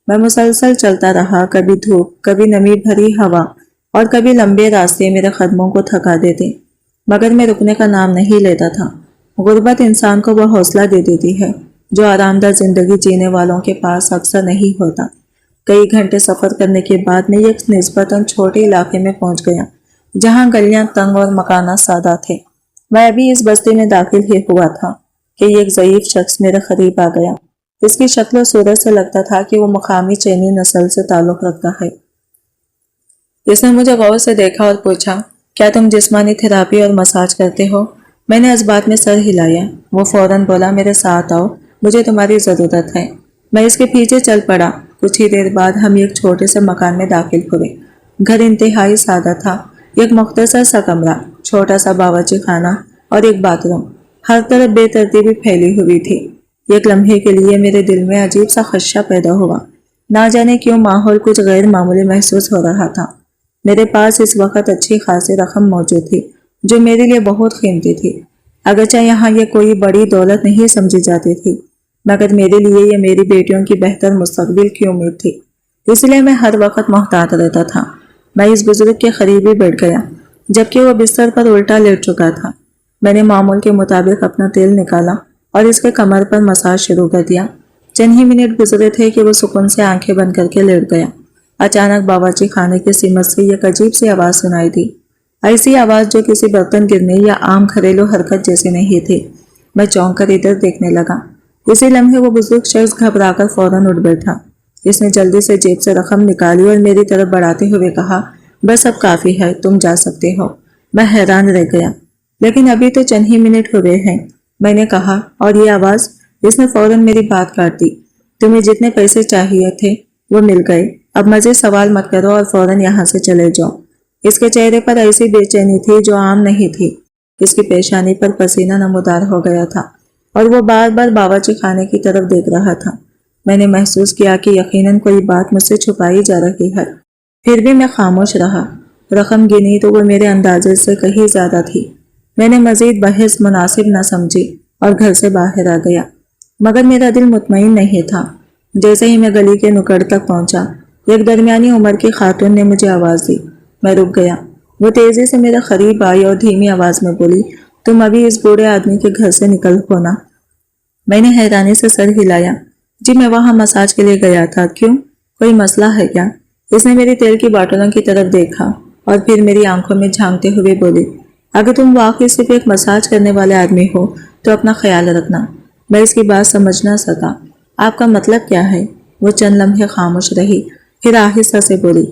میں مسلسل چلتا رہا، کبھی دھوپ، کبھی نمی بھری ہوا اور کبھی لمبے راستے میرے قدموں کو تھکا دیتے، مگر میں رکنے کا نام نہیں لیتا تھا۔ غربت انسان کو وہ حوصلہ دے دیتی ہے جو آرام دہ زندگی جینے والوں کے پاس اکثر نہیں ہوتا۔ کئی گھنٹے سفر کرنے کے بعد میں ایک نسبتاً چھوٹے علاقے میں پہنچ گیا جہاں گلیاں تنگ اور مکانات سادہ تھے۔ میں ابھی اس بستی میں داخل ہی ہوا تھا کہ ایک ضعیف شخص میرے قریب آ گیا۔ اس کی شکل و صورت سے لگتا تھا کہ وہ مقامی چینی نسل سے تعلق رکھتا ہے۔ اس نے مجھے غور سے دیکھا اور پوچھا، کیا تم جسمانی تھراپی اور مساج کرتے ہو؟ میں نے اس بات میں سر ہلایا۔ وہ فوراً بولا، میرے ساتھ آؤ، مجھے تمہاری ضرورت ہے۔ میں اس کے پیچھے چل پڑا۔ کچھ ہی دیر بعد ہم ایک چھوٹے سے مکان میں داخل ہوئے۔ گھر انتہائی سادہ تھا، ایک مختصر سا کمرہ، چھوٹا سا باورچی خانہ اور ایک باتھ روم، ہر طرف بے ترتیبی پھیلی ہوئی تھی۔ ایک لمحے کے لیے میرے دل میں عجیب سا خدشہ پیدا ہوا، نہ جانے کیوں ماحول کچھ غیر معمولی محسوس ہو رہا تھا۔ میرے پاس اس وقت اچھی خاصی رقم موجود تھی جو میرے لیے بہت قیمتی تھی، اگرچہ یہاں یہ کوئی بڑی دولت نہیں سمجھی جاتی تھی، مگر میرے لیے یہ میری بیٹیوں کی بہتر مستقبل کی امید تھی، اس لیے میں ہر وقت محتاط رہتا تھا۔ میں اس بزرگ کے قریب ہی بیٹھ گیا جبکہ وہ بستر پر الٹا لیٹ چکا تھا۔ میں نے معمول کے مطابق اپنا تیل نکالا اور اس کے کمر پر مساج شروع کر دیا۔ چند ہی منٹ گزرے تھے کہ وہ سکون سے آنکھیں بند کر کے لیٹ گیا۔ اچانک باورچی خانے کے سمت سے ایک عجیب سی آواز سنائی دی، ایسی آواز جو کسی برتن گرنے یا عام گھریلو حرکت جیسی نہیں تھی۔ میں چونک کر ادھر دیکھنے لگا۔ اسی لمحے وہ بزرگ شخص گھبرا کر فوراً اٹھ بیٹھا۔ اس نے جلدی سے جیب سے رقم نکالی اور میری طرف بڑھاتے ہوئے کہا، बस अब काफी है, तुम जा सकते हो। मैं हैरान रह गया। लेकिन अभी तो चंद ही मिनट हुए हैं, मैंने कहा, और ये आवाज। इसने फौरन मेरी बात काट दी। तुम्हें जितने पैसे चाहिए थे वो मिल गए, अब मजे सवाल मत करो और फौरन यहाँ से चले जाओ। इसके चेहरे पर ऐसी बेचैनी थी जो आम नहीं थी। इसकी पेशानी पर पसीना नमूदार हो गया था और वो बार बार बावर्ची खाने की तरफ देख रहा था। मैंने महसूस किया कि यकीनन कोई बात मुझसे छुपाई जा रही है। फिर भी मैं खामोश रहा। रकम गिनी तो वो मेरे अंदाजे से कहीं ज्यादा थी। मैंने मजीद बहस मुनासिब न समझी और घर से बाहर आ गया, मगर मेरा दिल मुतमईन नहीं था। जैसे ही मैं गली के नुक्कड़ तक पहुंचा, एक दरमियानी उम्र की खातून ने मुझे आवाज दी। मैं रुक गया। वो तेजी से मेरे करीब आई और धीमी आवाज में बोली, तुम अभी इस बूढ़े आदमी के घर से निकल हो ना? मैंने हैरानी से सर हिलाया। जी मैं वहां मसाज के लिए गया था। क्यों, कोई मसला है क्या? इसने मेरी तेल की बोतलों की तरफ देखा और फिर मेरी आंखों में झांकते हुए बोली, अगर तुम वाकई सिर्फ एक मसाज करने वाले आदमी हो तो अपना ख्याल रखना। मैं इसकी बात समझ न सका। आपका मतलब क्या है? वो चंद लम्हे खामोश रही, फिर आहिस्ता से बोली,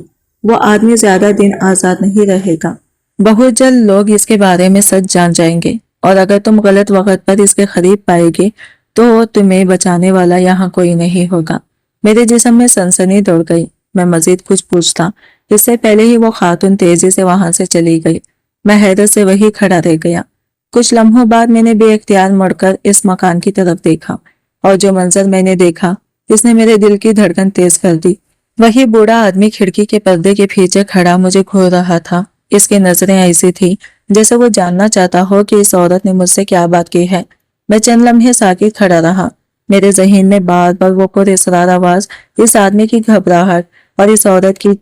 वो आदमी ज्यादा दिन आजाद नहीं रहेगा। बहुत जल्द लोग इसके बारे में सच जान जाएंगे और अगर तुम गलत वक्त पर इसके करीब पाएगे तो तुम्हें बचाने वाला यहाँ कोई नहीं होगा। मेरे जिस्म में सनसनी दौड़ गई। मैं मजीद कुछ पूछता इससे पहले ही वो खातून तेजी से वहां से चली गई। मैं हैरत से वही खड़ा रह गया। कुछ लम्हों बाद मैंने बेइख्तियार मुड़कर इस मकान की तरफ देखा और जो मंजर मैंने देखा इसने मेरे दिल की धड़कन तेज कर दी। वही बूढ़ा आदमी खिड़की के पर्दे के पीछे खड़ा मुझे घूर रहा था। इसकी नजरें ऐसी थी जैसे वो जानना चाहता हो कि इस औरत ने मुझसे क्या बात की है। मैं चंद लम्हे साकित खड़ा रहा। मेरे जहन में बार बार वो पुरअसरार आवाज, इस आदमी की घबराहट और इस औरत की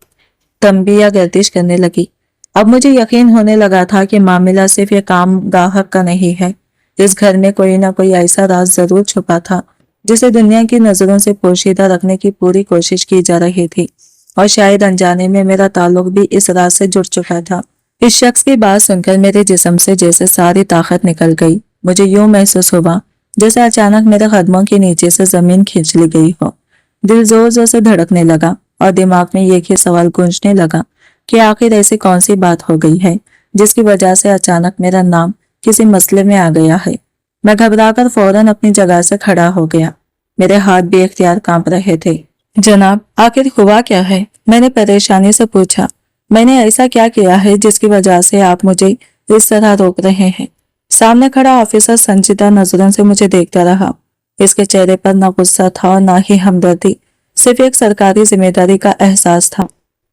तंबिया गर्दिश करने लगी। अब मुझे यकीन होने लगा था कि मामला सिर्फ ये काम गाहक का नहीं है। इस घर में कोई ना कोई ऐसा राज जरूर छुपा था जिसे दुनिया की नजरों से पोशीदा रखने की पूरी कोशिश की जा रही थी और शायद अनजाने में मेरा ताल्लुक भी इस राज से जुड़ चुका था। इस शख्स की बात सुनकर मेरे जिस्म से जैसे सारी ताकत निकल गई। मुझे यूं महसूस हुआ जैसे अचानक मेरे कदमों के नीचे से जमीन खींच ली गई हो। दिल जोर जोर से धड़कने लगा और दिमाग में एक ही सवाल गूंजने लगा कि आखिर ऐसी कौन सी बात हो गई है जिसकी वजह से अचानक मेरा नाम किसी मसले में आ गया है। मैं घबराकर फौरन अपनी जगह से खड़ा हो गया। मेरे हाथ बेइख्तियार कांप रहे थे। जनाब, आखिर हुआ क्या है? मैंने परेशानी से पूछा। मैंने ऐसा क्या किया है जिसकी वजह से आप मुझे इस तरह रोक रहे हैं? सामने खड़ा ऑफिसर संजीदा नजरों से मुझे देखता रहा। इसके चेहरे पर न गुस्सा था और न ही हमदर्दी, सिर्फ एक सरकारी जिम्मेदारी का एहसास था।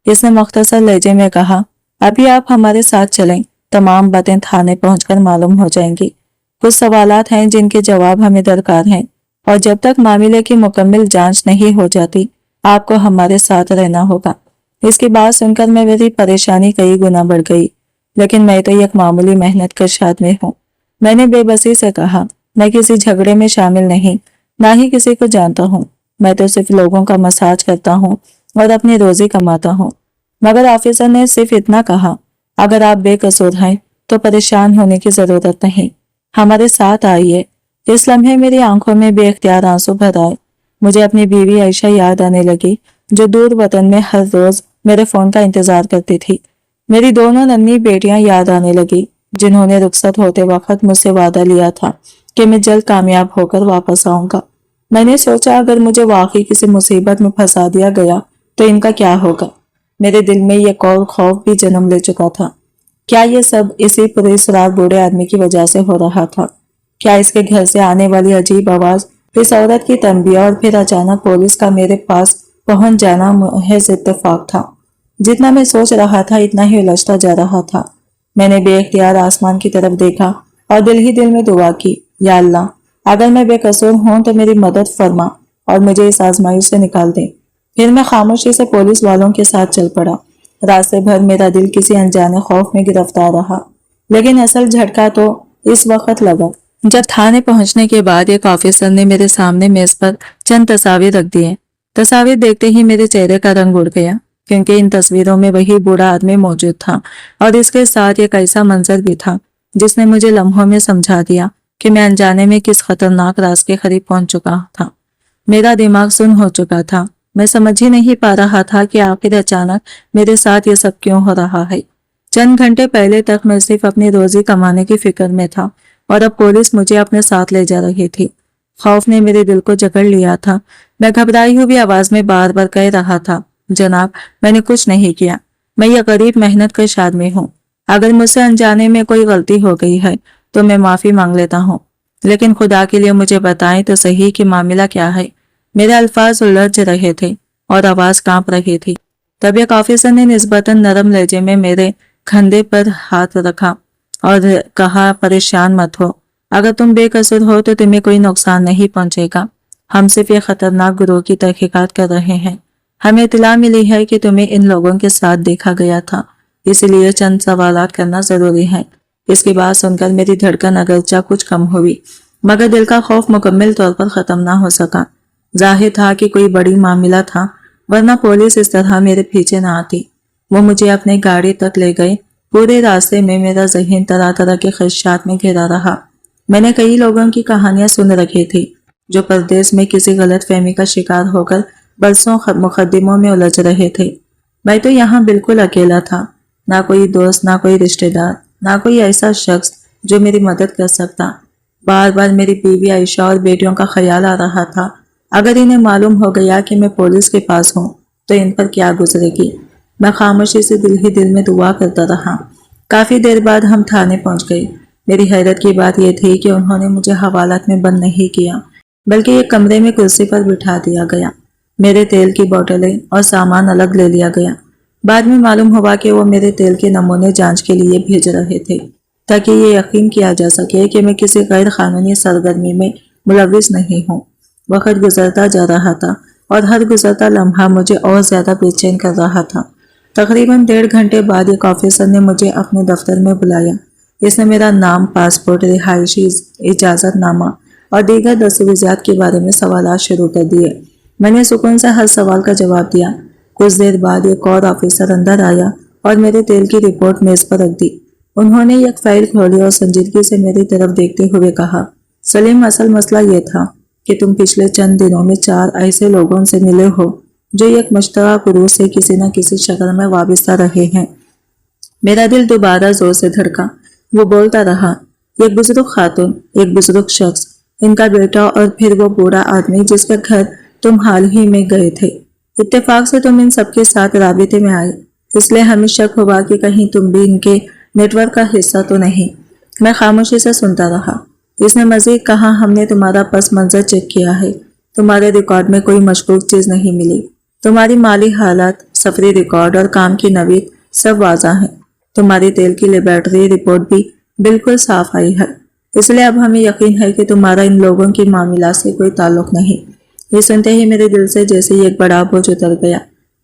इसने मुख्तसर लहजे में कहा, अभी आप हमारे साथ चलें, तमाम बातें थाने पहुंचकर मालूम हो जाएंगी। कुछ सवालात हैं जिनके जवाब हमें दरकार हैं और जब तक मामले की मुकम्मल जांच नहीं हो जाती आपको हमारे साथ रहना होगा। इसकी बात सुनकर मैं मेरी परेशानी कई गुना बढ़ गई। लेकिन मैं तो एक मामूली मेहनत कश आदमी हूँ। मैंने बेबसी से कहा, मैं किसी झगड़े में शामिल नहीं, ना ही किसी को जानता हूँ। मैं तो सिर्फ लोगों का मसाज करता हूँ और अपनी रोजी कमाता हूँ। मगर ऑफिसर ने सिर्फ इतना कहा, अगर आप बेकसूर हैं तो परेशान होने की जरूरत नहीं, हमारे साथ आइए। इस लम्हे मेरी आंखों में बेइख्तियार आंसू भर आए। मुझे अपनी बीवी आयशा याद आने लगी जो दूर वतन में हर रोज मेरे फोन का इंतजार करती थी। मेरी दोनों नन्ही बेटियां याद आने लगी जिन्होंने रुखसत होते वक्त मुझसे वादा लिया था कि मैं जल्द कामयाब होकर वापस आऊंगा। मैंने सोचा अगर मुझे वाकई किसी मुसीबत में फंसा दिया गया तो इनका क्या होगा। मेरे दिल में एक और खौफ भी जन्म ले चुका था। क्या ये सब इसी पुरअसरार बूढ़े आदमी की वजह से हो रहा था? क्या इसके घर से आने वाली अजीब आवाज, इस औरत की तंबिया और फिर अचानक पुलिस का मेरे पास पहुंच जाना महज इत्तेफाक था? जितना मैं सोच रहा था इतना ही उलझता जा रहा था। मैंने बेइख्तियार आसमान की तरफ देखा और दिल ही दिल में दुआ की, या अल्लाह, अगर मैं बेकसूर हूं तो मेरी मदद फरमा और मुझे इस आजमाइश से निकाल दे। फिर मैं खामोशी से पुलिस वालों के साथ चल पड़ा। रास्ते भर मेरा दिल किसी अनजाने खौफ में गिरफ्तार रहा, लेकिन असल झटका तो इस वक्त लगा जब थाने पहुंचने के बाद एक ऑफिसर ने मेरे सामने मेज पर चंद तस्वीर रख दिए। तस्वीर देखते ही मेरे चेहरे का रंग उड़ गया क्योंकि इन तस्वीरों में वही बूढ़ा आदमी मौजूद था और इसके साथ एक ऐसा मंजर भी था जिसने मुझे लम्हों में समझा दिया कि मैं अनजाने में किस खतरनाक राज के करीब पहुंच चुका था। मेरा दिमाग सुन्न हो चुका था। मैं समझ ही नहीं पा रहा था कि आखिर अचानक मेरे साथ ये सब क्यों हो रहा है। चंद घंटे पहले तक मैं सिर्फ अपनी रोजी कमाने की फिक्र में था और अब पुलिस मुझे अपने साथ ले जा रही थी। खौफ ने मेरे दिल को जकड़ लिया था। मैं घबराई हुई आवाज में बार बार कह रहा था, जनाब, मैंने कुछ नहीं किया। मैं ये गरीब मेहनत कश आदमी हूँ। अगर मुझसे अनजाने में कोई गलती हो गई है तो मैं माफी मांग लेता हूँ, लेकिन खुदा के लिए मुझे बताएं तो सही कि मामला क्या है। मेरे अल्फाज उलझ रहे थे और आवाज कांप रही थी। तब एक ऑफिसर ने निस्बतन नरम लहजे में मेरे कंधे पर हाथ रखा और कहा, परेशान मत हो। अगर तुम बेकसूर हो तो तुम्हें कोई नुकसान नहीं पहुंचेगा। हम सिर्फ ये खतरनाक गुरोह की तहकीकात कर रहे हैं। हमें इत्तला मिली है कि तुम्हें इन लोगों के साथ देखा गया था, इसलिए चंद सवालात करना जरूरी है। इसकी बात सुनकर मेरी धड़कन अगरचा कुछ कम हुई, मगर दिल का खौफ मुकम्मल तौर पर खत्म ना हो सका। जाहिर था कि कोई बड़ी मामला था, वरना पुलिस इस तरह मेरे पीछे ना आती। वो मुझे अपने गाड़ी तक ले गए। पूरे रास्ते में मेरा ज़हन तरह तरह के खदशात में घिरा रहा। मैंने कई लोगों की कहानियां सुन रखी थी जो परदेश में किसी गलत फहमी का शिकार होकर बरसों मुकदमों में उलझ रहे थे। मैं तो यहाँ बिल्कुल अकेला था, ना कोई दोस्त, ना कोई रिश्तेदार, ना कोई ऐसा शख्स जो मेरी मदद कर सकता। बार बार मेरी बीवी आयशा और बेटियों का ख्याल आ रहा था। अगर इन्हें मालूम हो गया कि मैं पुलिस के पास हूँ तो इन पर क्या गुजरेगी। मैं खामोशी से दिल ही दिल में दुआ करता रहा। काफी देर बाद हम थाने पहुंच गए। मेरी हैरत की बात यह थी कि उन्होंने मुझे हवालात में बंद नहीं किया, बल्कि एक कमरे में कुर्सी पर बिठा दिया गया। मेरे तेल की बोतलें और सामान अलग ले लिया गया। बाद में मालूम हुआ कि वो मेरे तेल के नमूने जांच के लिए भेज रहे थे, ताकि ये यकीन किया जा सके कि मैं किसी गैर कानूनी सरगर्मी में मुलविस नहीं हूँ। वक्त गुजरता जा रहा था और हर गुजरता लम्हा मुझे और ज्यादा बेचैन कर रहा था। तकरीबन 1.5 घंटे बाद एक ऑफिसर ने मुझे अपने दफ्तर में बुलाया। इसने मेरा नाम, पासपोर्ट, रिहायशी इजाजतनामा और दीगर दस्तावेजात के बारे में सवालात शुरू कर दिए। मैंने सुकून से हर सवाल का जवाब दिया। कुछ देर बाद एक और ऑफिसर अंदर आया और मेरे तेल की रिपोर्ट मेज पर रख दी। उन्होंने एक फाइल खोली और संजीदगी से मेरी तरफ देखते हुए कहा, सलीम, असल मसला ये था कि तुम पिछले चंद दिनों में 4 ऐसे लोगों से मिले हो जो एक मुश्तरका गुरूह से किसी न किसी शक्ल में वाबस्ता रहे हैं। मेरा दिल दोबारा जोर से धड़का। वो बोलता रहा, एक बुजुर्ग खातून, एक बुजुर्ग शख्स, इनका बेटा और फिर वो बूढ़ा आदमी जिसके घर तुम हाल ही में गए थे। इत्तेफाक से तुम इन सबके साथ राबिते में आए, इसलिए हमें शक हुआ कि कहीं तुम भी इनके नेटवर्क का हिस्सा तो नहीं। मैं खामोशी से सुनता रहा। इसने मजीद कहा, हमने तुम्हारा पस मंजर चेक किया है। तुम्हारे रिकॉर्ड में कोई मशकूक चीज नहीं मिली। तुम्हारी माली हालात, सफरी रिकॉर्ड और काम की नवीद सब वाज़ा हैं। तुम्हारी तेल की लेबोरेटरी रिपोर्ट भी बिल्कुल साफ आई है, इसलिए अब हमें यकीन है कि तुम्हारा इन लोगों की मामला से कोई ताल्लुक नहीं। ये सुनते ही मेरे दिल से जैसे ही एक बड़ा बोझ उतर गया।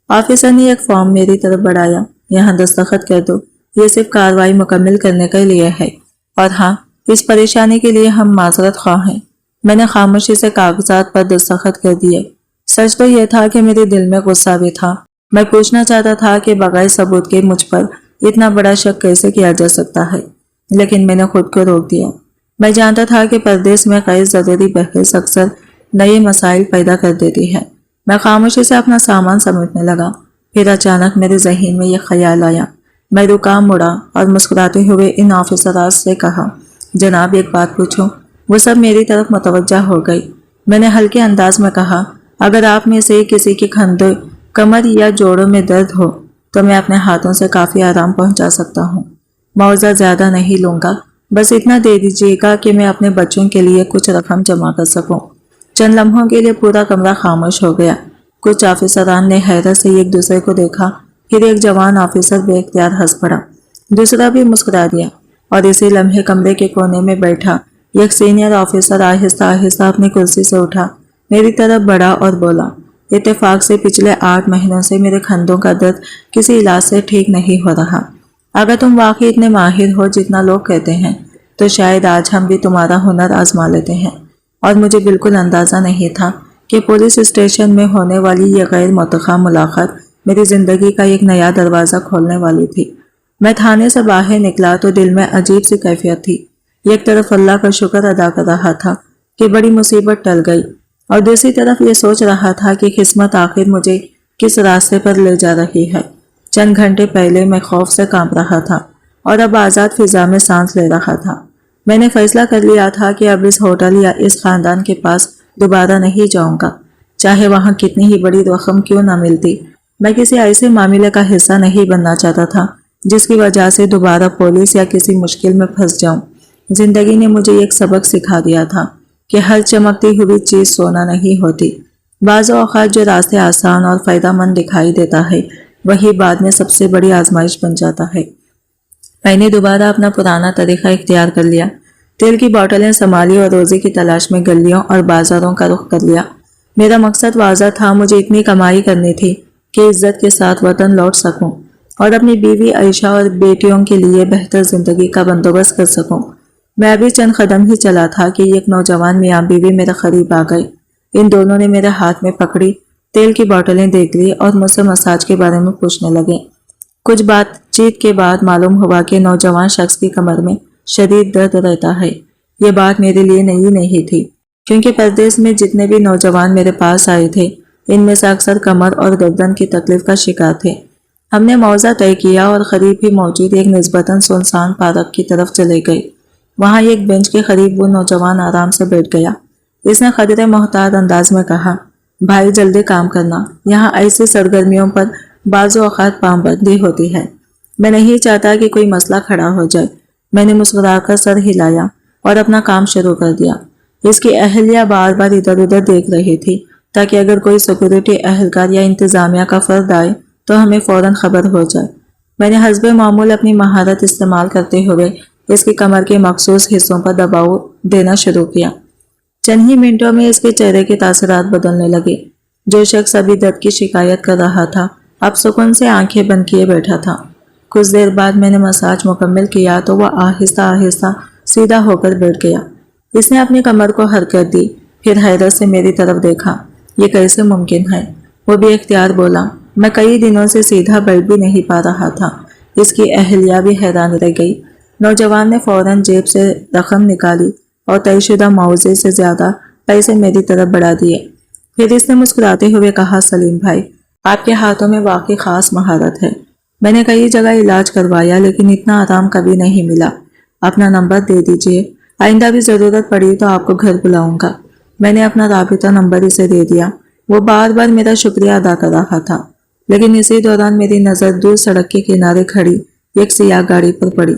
ऑफिसर ने एक फॉर्म मेरी तरफ बढ़ाया। यहाँ दस्तखत कर दो, ये सिर्फ कार्रवाई मुकम्मल करने के लिए है, और हाँ, इस परेशानी के लिए हम माजरत ख्वाह हैं। मैंने खामोशी से कागजात पर दस्तखत कर दिए। सच तो यह था कि मेरे दिल में गुस्सा भी था। मैं पूछना चाहता था कि बगैर सबूत के मुझ पर इतना बड़ा शक कैसे किया जा सकता है, लेकिन मैंने खुद को रोक दिया। मैं जानता था कि परदेश में गैर जरूरी बहस अक्सर नए मसाइल पैदा कर देती है। मैं खामोशी से अपना सामान समेटने लगा। फिर अचानक मेरे जहन में यह ख्याल आया। मैं रुका, मुड़ा और मुस्कुराते हुए इन ऑफिसरात से कहा, जनाब, एक बात पूछूं? वो सब मेरी तरफ मुतवज्जा हो गई। मैंने हल्के अंदाज में कहा, अगर आप में से किसी की कंधे, कमर या जोड़ों में दर्द हो तो मैं अपने हाथों से काफी आराम पहुंचा सकता हूँ। मुआवजा ज्यादा नहीं लूंगा, बस इतना दे दीजिएगा कि मैं अपने बच्चों के लिए कुछ रकम जमा कर सकूं। चंद लम्हों के लिए पूरा कमरा खामोश हो गया। कुछ ऑफिसरान ने हैरत से एक दूसरे को देखा। फिर एक जवान ऑफिसर बेख्तियार हंस पड़ा। दूसरा भी मुस्कुरा दिया और इसी लम्हे कमरे के कोने में बैठा एक सीनियर ऑफिसर आहिस्ता आहिस्ता अपनी कुर्सी से उठा, मेरी तरफ बढ़ा और बोला, इत्तेफाक से पिछले 8 महीनों से मेरे कंधों का दर्द किसी इलाज से ठीक नहीं हो रहा। अगर तुम वाकई इतने माहिर हो जितना लोग कहते हैं तो शायद आज हम भी तुम्हारा हुनर आजमा लेते हैं। और मुझे बिल्कुल अंदाजा नहीं था कि पुलिस स्टेशन में होने वाली यह गैर मुतखा मुलाकात मेरी जिंदगी का एक नया दरवाजा खोलने वाली थी। मैं थाने से बाहर निकला तो दिल में अजीब सी कैफियत थी। एक तरफ अल्लाह का शुक्र अदा कर रहा था कि बड़ी मुसीबत टल गई, اور دوسری طرف یہ سوچ رہا تھا کہ قسمت آخر مجھے کس راستے پر لے جا رہی ہے۔ چند گھنٹے پہلے میں خوف سے کانپ رہا تھا اور اب آزاد فضا میں سانس لے رہا تھا۔ میں نے فیصلہ کر لیا تھا کہ اب اس ہوٹل یا اس خاندان کے پاس دوبارہ نہیں جاؤں گا، چاہے وہاں کتنی ہی بڑی رقم کیوں نہ ملتی۔ میں کسی ایسے معاملے کا حصہ نہیں بننا چاہتا تھا جس کی وجہ سے دوبارہ پولیس یا کسی مشکل میں پھنس جاؤں۔ زندگی نے مجھے ایک سبق سکھا دیا تھا کہ ہر چمکتی ہوئی چیز سونا نہیں ہوتی۔ بعض اوقات جو راستے آسان اور فائدہ مند دکھائی دیتا ہے وہی بعد میں سب سے بڑی آزمائش بن جاتا ہے۔ میں نے دوبارہ اپنا پرانا طریقہ اختیار کر لیا۔ تیل کی بوتلیں سنبھالی اور روزی کی تلاش میں گلیوں اور بازاروں کا رخ کر لیا۔ میرا مقصد واضح تھا، مجھے اتنی کمائی کرنی تھی کہ عزت کے ساتھ وطن لوٹ سکوں اور اپنی بیوی عائشہ اور بیٹیوں کے لیے بہتر زندگی کا بندوبست کر سکوں۔ میں ابھی چند قدم ہی چلا تھا کہ ایک نوجوان میاں بیوی میرے قریب آ گئے۔ ان دونوں نے میرے ہاتھ میں پکڑی تیل کی بوتلیں دیکھ لی اور مجھ سے مساج کے بارے میں پوچھنے لگے۔ کچھ بات چیت کے بعد معلوم ہوا کہ نوجوان شخص کی کمر میں شدید درد رہتا ہے۔ یہ بات میرے لیے نئی نہیں تھی، کیونکہ پردیس میں جتنے بھی نوجوان میرے پاس آئے تھے ان میں سے اکثر کمر اور گردن کی تکلیف کا شکار تھے۔ ہم نے موضع طے کیا اور قریب ہی موجود ایک نسبتاً سنسان پارک کی طرف چلے گئے۔ وہاں ایک بینچ کے قریب وہ نوجوان آرام سے بیٹھ گیا۔ اس نے قدرے محتاط انداز میں کہا، بھائی جلدی کام کرنا، یہاں ایسی سرگرمیوں پر بعض اوقات پابندی ہوتی ہے۔ میں نہیں چاہتا کہ کوئی مسئلہ کھڑا ہو جائے۔ میں نے مسکرا کر سر ہلایا اور اپنا کام شروع کر دیا۔ اس کی اہلیہ بار بار ادھر ادھر دیکھ رہی تھی تاکہ اگر کوئی سیکورٹی اہلکار یا انتظامیہ کا فرد آئے تو ہمیں فوراً خبر ہو جائے۔ میں نے حسب معمول اپنی مہارت استعمال کرتے ہوئے اس کی کمر کے مخصوص حصوں پر دباؤ دینا شروع کیا۔ چند ہی منٹوں میں اس کے چہرے کے تاثرات بدلنے لگے۔ جو شخص ابھی درد کی شکایت کر رہا تھا اب سکون سے آنکھیں بند کیے بیٹھا تھا۔ کچھ دیر بعد میں نے مساج مکمل کیا تو وہ آہستہ آہستہ سیدھا ہو کر بیٹھ گیا۔ اس نے اپنی کمر کو حرکت دی، پھر حیرت سے میری طرف دیکھا۔ یہ کیسے ممکن ہے؟ وہ بھی اختیار بولا۔ میں کئی دنوں سے سیدھا بیٹھ بھی نہیں پا رہا تھا۔ اس کی اہلیہ بھی حیران رہ گئی۔ نوجوان نے فوراً جیب سے رقم نکالی اور طے شدہ معاوضے سے زیادہ پیسے میری طرف بڑھا دیے۔ پھر اس نے مسکراتے ہوئے کہا، سلیم بھائی، آپ کے ہاتھوں میں واقعی خاص مہارت ہے۔ میں نے کئی جگہ علاج کروایا لیکن اتنا آرام کبھی نہیں ملا۔ اپنا نمبر دے دیجئے، آئندہ بھی ضرورت پڑی تو آپ کو گھر بلاؤں گا۔ میں نے اپنا رابطہ نمبر اسے دے دیا۔ وہ بار بار میرا شکریہ ادا کر رہا تھا، لیکن اسی دوران میری نظر دور سڑک کے کنارے کھڑی ایک سیاہ گاڑی پر پڑی۔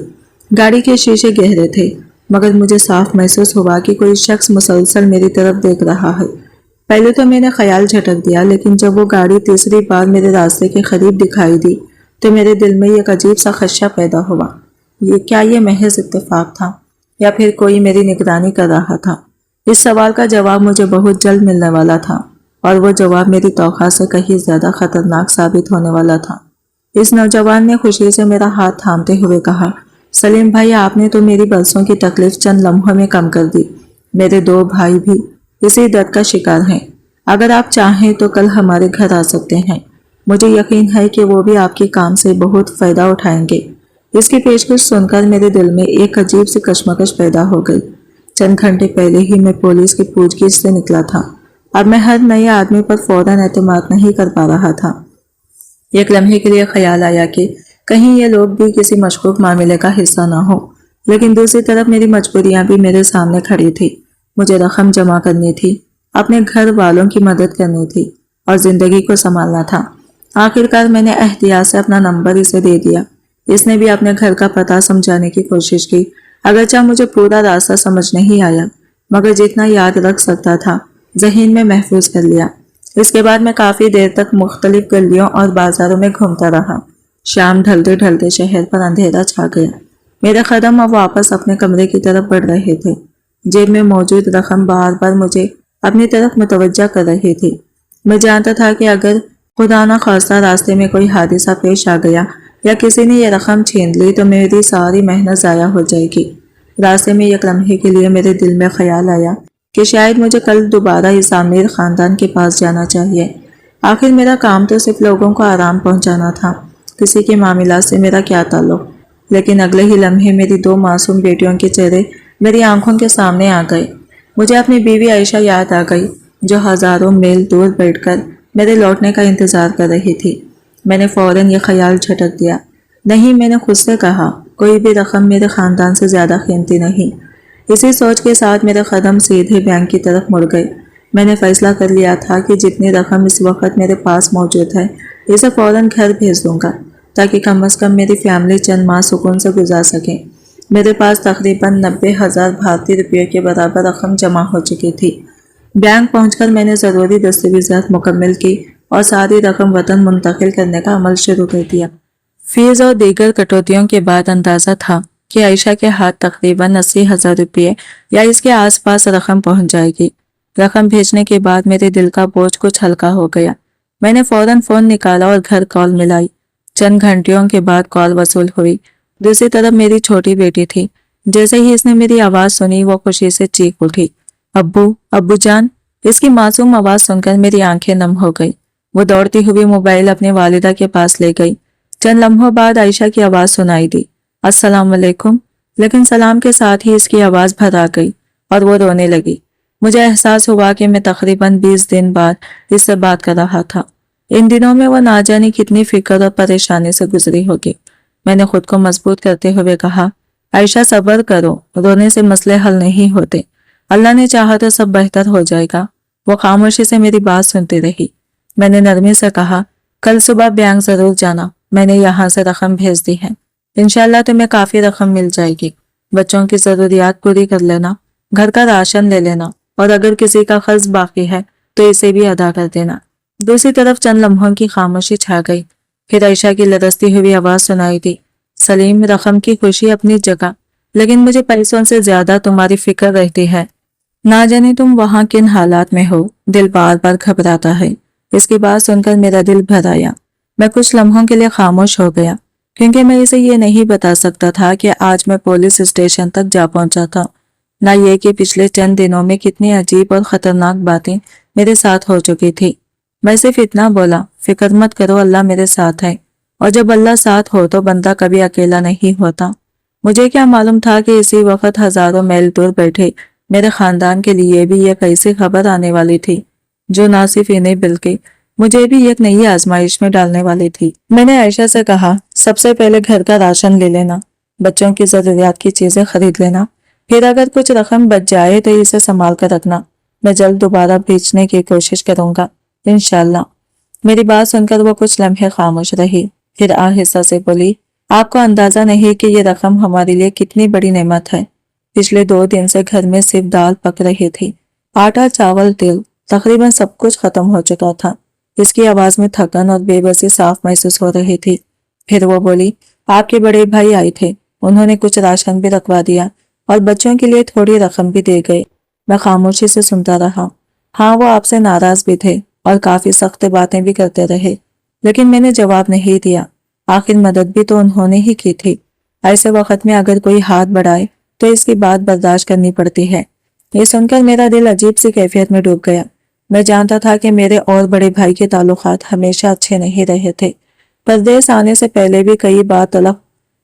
گاڑی کے شیشے گہرے تھے مگر مجھے صاف محسوس ہوا کہ کوئی شخص مسلسل میری طرف دیکھ رہا ہے۔ پہلے تو میں نے خیال جھٹک دیا، لیکن جب وہ گاڑی تیسری بار میرے راستے کے قریب دکھائی دی تو میرے دل میں ایک عجیب سا خدشہ پیدا ہوا۔ یہ محض اتفاق تھا یا پھر کوئی میری نگرانی کر رہا تھا؟ اس سوال کا جواب مجھے بہت جلد ملنے والا تھا، اور وہ جواب میری توقع سے کہیں زیادہ خطرناک ثابت ہونے والا تھا۔ اس نوجوان نے خوشی سے میرا ہاتھ تھامتے ہوئے کہا، سلیم بھائی، آپ نے تو میری برسوں کی تکلیف چند لمحوں میں کم کر دی۔ میرے 2 بھائی بھی اسی درد کا شکار ہیں۔ اگر آپ چاہیں تو کل ہمارے گھر آ سکتے ہیں۔ مجھے یقین ہے کہ وہ بھی آپ کے کام سے بہت فائدہ اٹھائیں گے۔ اس کی پیشکش سن کر میرے دل میں ایک عجیب سی کشمکش پیدا ہو گئی۔ چند گھنٹے پہلے ہی میں پولیس کی پوچھ گچھ سے نکلا تھا۔ اب میں ہر نئے آدمی پر فوراً اعتماد نہیں کر پا رہا تھا۔ ایک لمحے کے لیے خیال آیا کہ کہیں یہ لوگ بھی کسی مشکوک معاملے کا حصہ نہ ہو، لیکن دوسری طرف میری مجبوریاں بھی میرے سامنے کھڑی تھی۔ مجھے رقم جمع کرنی تھی، اپنے گھر والوں کی مدد کرنی تھی اور زندگی کو سنبھالنا تھا۔ آخرکار میں نے احتیاط سے اپنا نمبر اسے دے دیا۔ اس نے بھی اپنے گھر کا پتہ سمجھانے کی کوشش کی، اگرچہ مجھے پورا راستہ سمجھ نہیں آیا، مگر جتنا یاد رکھ سکتا تھا ذہن میں محفوظ کر لیا۔ اس کے بعد میں کافی دیر تک مختلف گلیوں اور بازاروں میں گھومتا رہا۔ شام ڈھلتے ڈھلتے شہر پر اندھیرا چھا گیا۔ میرے قدم اب واپس اپنے کمرے کی طرف بڑھ رہے تھے۔ جیب میں موجود رقم بار بار مجھے اپنی طرف متوجہ کر رہی تھی۔ میں جانتا تھا کہ اگر خدا نہ خواستہ راستے میں کوئی حادثہ پیش آ گیا یا کسی نے یہ رقم چھین لی تو میری ساری محنت ضائع ہو جائے گی۔ راستے میں ایک لمحے کے لیے میرے دل میں خیال آیا کہ شاید مجھے کل دوبارہ اس امیر خاندان کے پاس جانا چاہیے۔ آخر میرا کام تو صرف لوگوں کو آرام پہنچانا تھا، کسی کے معاملات سے میرا کیا تعلق۔ لیکن اگلے ہی لمحے میری 2 معصوم بیٹیوں کے چہرے میری آنکھوں کے سامنے آ گئے۔ مجھے اپنی بیوی عائشہ یاد آ گئی۔ जो हजारों मील दूर बैठकर मेरे लौटने का इंतजार कर रही थी। मैंने फौरन ये ख्याल झटक दिया। नहीं, मैंने खुद से कहा, कोई भी रकम मेरे खानदान से ज्यादा कीमती नहीं। इसी सोच के साथ मेरे कदम सीधे बैंक की तरफ मुड़ गए। मैंने फैसला कर लिया था कि जितनी रकम इस वक्त मेरे पास मौजूद है, इसे फौरन घर भेज दूंगा, ताकि कम से कम मेरी फैमिली चंद माह सुकून से गुजार सके। मेरे पास तकरीबन 90,000 भारतीय रुपये के बराबर रकम जमा हो चुकी थी। बैंक पहुंचकर मैंने ज़रूरी दस्तावेज़ात मुकम्मल की और सारी रकम वतन मुंतकिल करने का अमल शुरू कर दिया। फीस और दीगर कटौतियों के बाद अंदाज़ा था कि आयशा के हाथ तकरीबन 80,000 रुपये या इसके आसपास रकम पहुंच जाएगी। रकम भेजने के बाद मेरे दिल का बोझ कुछ हल्का हो गया। मैंने फौरन फ़ोन निकाला और घर कॉल मिलाई। चंद घंटियों के बाद कॉल वसूल हुई। दूसरी तरफ मेरी छोटी बेटी थी। जैसे ही इसने मेरी आवाज़ सुनी, वो खुशी से चीख उठी, अब्बू, अब्बू जान। इसकी मासूम आवाज़ सुनकर मेरी आंखें नम हो गई। वो दौड़ती हुई मोबाइल अपने वालिदा के पास ले गई। चंद लम्हों बाद आयशा की आवाज़ सुनाई दी, अस्सलाम वालेकुम। लेकिन सलाम के साथ ही इसकी आवाज़ भर आ गई और वो रोने लगी। मुझे एहसास हुआ कि मैं तकरीबन 20 दिन बाद इससे बात कर रहा था। इन दिनों में वो ना जाने कितनी फिक्र और परेशानी से गुजरी होगी। मैंने खुद को मजबूत करते हुए कहा, आयशा सब्र करो, रोने से मसले हल नहीं होते। अल्लाह ने चाहा तो सब बेहतर हो जाएगा। वो खामोशी से मेरी बात सुनती रही। मैंने नरमी से कहा, कल सुबह बैंक जरूर जाना, मैंने यहाँ से रकम भेज दी है। इंशाल्लाह तुम्हें काफी रकम मिल जाएगी। बच्चों की जरूरियात पूरी कर लेना, घर का राशन ले लेना और अगर किसी का कर्ज बाकी है तो इसे भी अदा कर देना। दूसरी तरफ चंद लम्हों की खामोशी छा गई। फिर आयशा की लरजती हुई आवाज सुनाई दी, सलीम, रकम की खुशी अपनी जगह, लेकिन मुझे पैसों से ज्यादा तुम्हारी फिक्र रहती है। ना जाने तुम वहां किन हालात में हो, दिल बार बार घबराता है। इसकी बात सुनकर मेरा दिल भर आया। मैं कुछ लम्हों के लिए खामोश हो गया, क्योंकि मैं इसे ये नहीं बता सकता था कि आज मैं पुलिस स्टेशन तक जा पहुंचा था, ना ये कि पिछले चंद दिनों में कितनी अजीब और खतरनाक बातें मेरे साथ हो चुकी थी। मैं सिर्फ इतना बोला, फिक्र मत करो, अल्लाह मेरे साथ है, और जब अल्लाह साथ हो तो बंदा कभी अकेला नहीं होता। मुझे क्या मालूम था कि इसी वक्त हजारों मील दूर बैठे मेरे खानदान के लिए भी एक ऐसी खबर आने वाली थी जो ना सिर्फ इन्हें बल्कि मुझे भी एक नई आजमाइश में डालने वाली थी। मैंने आयशा से कहा, सबसे पहले घर का राशन ले लेना, बच्चों की जरूरियात की चीजें खरीद लेना, फिर अगर कुछ रकम बच जाए तो इसे संभाल कर रखना। मैं जल्द दोबारा भेजने की कोशिश करूंगा, इंशाल्लाह। मेरी बात सुनकर वो कुछ लम्हे खामोश रही, फिर आहिस्ता से बोली, आपको अंदाजा नहीं कि ये रकम हमारे लिए कितनी बड़ी नेमत है। पिछले 2 दिन से घर में सिर्फ दाल पक रही थी, आटा, चावल, तेल, तकरीबन सब कुछ खत्म हो चुका था। इसकी आवाज में थकन और बेबसी साफ महसूस हो रही थी। फिर वो बोली, आपके बड़े भाई आए थे, उन्होंने कुछ राशन भी रखवा दिया और बच्चों के लिए थोड़ी रकम भी दे गए। मैं खामोशी से सुनता रहा। हाँ, वो आपसे नाराज भी थे और काफी सख्त बातें भी करते रहे, लेकिन मैंने जवाब नहीं दिया। आखिर मदद भी तो उन्होंने ही की थी। ऐसे वक्त में अगर कोई हाथ बढ़ाए तो इसकी बात बर्दाश्त करनी पड़ती है। ये सुनकर मेरा दिल अजीब सी कैफियत में डूब गया। मैं जानता था कि मेरे और बड़े भाई के ताल्लुकात हमेशा अच्छे नहीं रहे थे। परदेश आने से पहले भी कई बार तलब